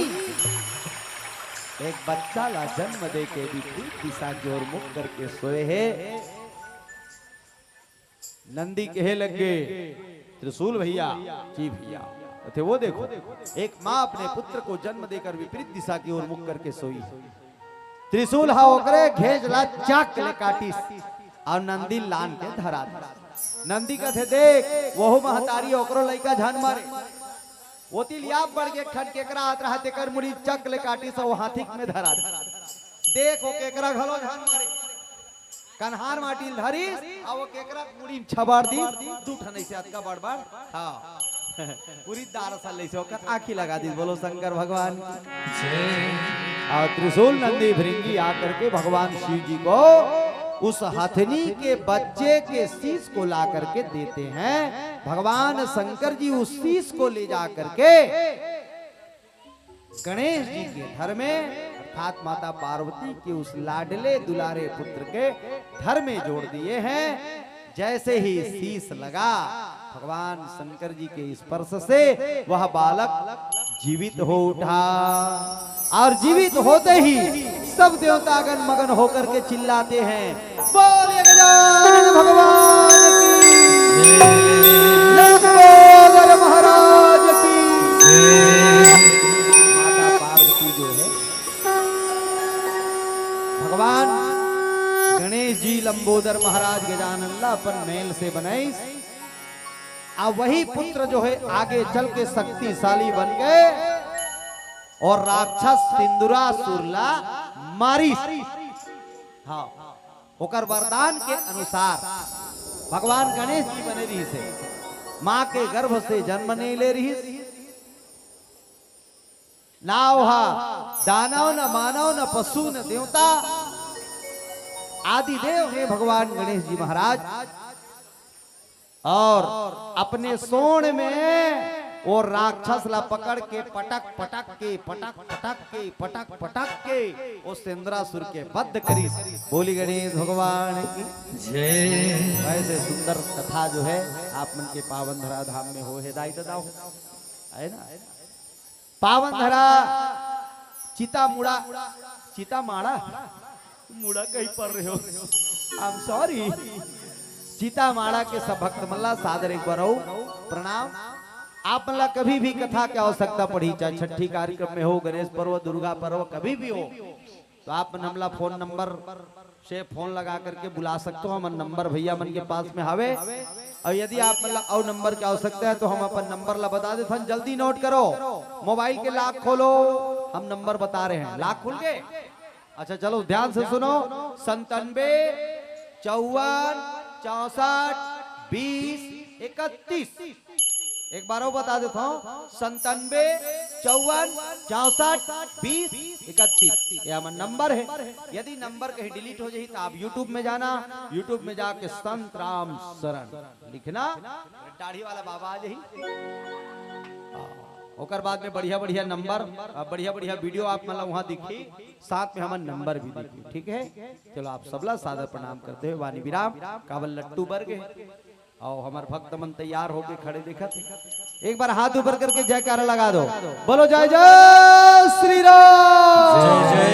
एक बच्चा ला जन्म दे के विपरीत दिशा की ओर मुख करके सोए है नंदी कहे लगे त्रिशूल भैया जी भैया थे वो देखो एक माँ अपने पुत्र को जन्म देकर विपरीत दिशा की ओर मुख करके सोई त्रिशूल हा ओकरे घेज ला चाक ले काटी और नंदी लान के धरा नंदी का थे देख वो महतारी ओकरो लइका झान मारे वो तिलिया बढ़ के खट केकरा हाथ रहा तेकर मुड़ी चक ले काटी सो हाथी में धरा देखो केकरा घलो झान मारे कन्हार माटी धरी आ वो केकरा मुड़ी छबाड़ दी दू ठनै से अतका बड़बड़ हां पूरी दारसा ले से ओकर आंखी लगा दी बोलो शंकर भगवान और त्रिशूल नंदी भृंगी आकर के भगवान शिव जी को उस हथनी के बच्चे के शीश को ला करके देते हैं भगवान शंकर जी उस शीश को ले जा करके गणेश जी के घर में अर्थात माता पार्वती के उस लाडले दुलारे पुत्र के घर में जोड़ दिए हैं जैसे ही शीश लगा भगवान शंकर जी के स्पर्श से वह बालक जीवित हो उठा और जीवित होते ही सब देवतागण मगन होकर के चिल्लाते हैं बोले गजानन भगवान की लंबोदर महाराज की माता पार्वती जो है भगवान गणेश जी लंबोदर महाराज गजानन ला अपन मेल से बनाई अब वही पुत्र जो है आगे चल के शक्तिशाली बन गए और राक्षस सिंदूरासुरला मारी हाँ ओकर वरदान के अनुसार भगवान गणेश जी बने रही से माँ के गर्भ से जन्म नहीं ले रही ना वहा दानव न मानव न पशु न देवता आदिदेव हैं भगवान गणेश जी महाराज। और अपने सोण में वो राक्षस ला पकड़ के पटक पटक के पटक पटक के पटक पटक के वो सिंद्रासुर के वध करी। बोली गणेश भगवान की जय। ऐसे सुंदर कथा जो है आप मन के पावन धरा धाम में हो हिदायत दाओ है ना। पावन धरा चिता मुड़ा चिता माड़ा मुड़ा कहीं पर रहे हो, आई एम सॉरी। सीता माड़ा के सब भक्त मल्ला सादर एक बार प्रणाम। आप मल्ला कभी भी कथा की आवश्यकता पड़ी, चाहे छठी कार्यक्रम में हो, गणेश पर्व, दुर्गा पर्व, कभी भी हो, तो आप हमला फोन नंबर से फोन लगा करके बुला सकते हो। हमारा नंबर भैया मन के पास में हवे। और यदि आप मतलब और नंबर की आवश्यकता है तो हम अपन नंबर ला बता देते हैं, जल्दी नोट करो। मोबाइल के लॉक खोलो, हम नंबर बता रहे हैं। लॉक खुल गए? अच्छा चलो ध्यान से सुनो। 97 54 64 20 31। एक बार और बता देता हूँ, 97 54 64 20 31 ये हमारा नंबर है। यदि नंबर कहीं डिलीट हो जाए तो आप YouTube में जाना, YouTube में जाके संत राम शरण लिखना, दाढ़ी वाला बाबा आ जाही। ओकर बाद में बढ़िया बढ़िया नंबर, बढ़िया बढ़िया वीडियो आप मतलब वहाँ दिखी, साथ में हमारा नंबर भी दिखी। ठीक है, चलो आप सबला सादर प्रणाम करते हुए वाणी विराम। कावल लट्टू बर्ग और हमारे भक्त मन तैयार होके खड़े देखा। एक बार हाथ ऊपर करके जयकारा लगा दो। बोलो जय जय श्री राम। जय जय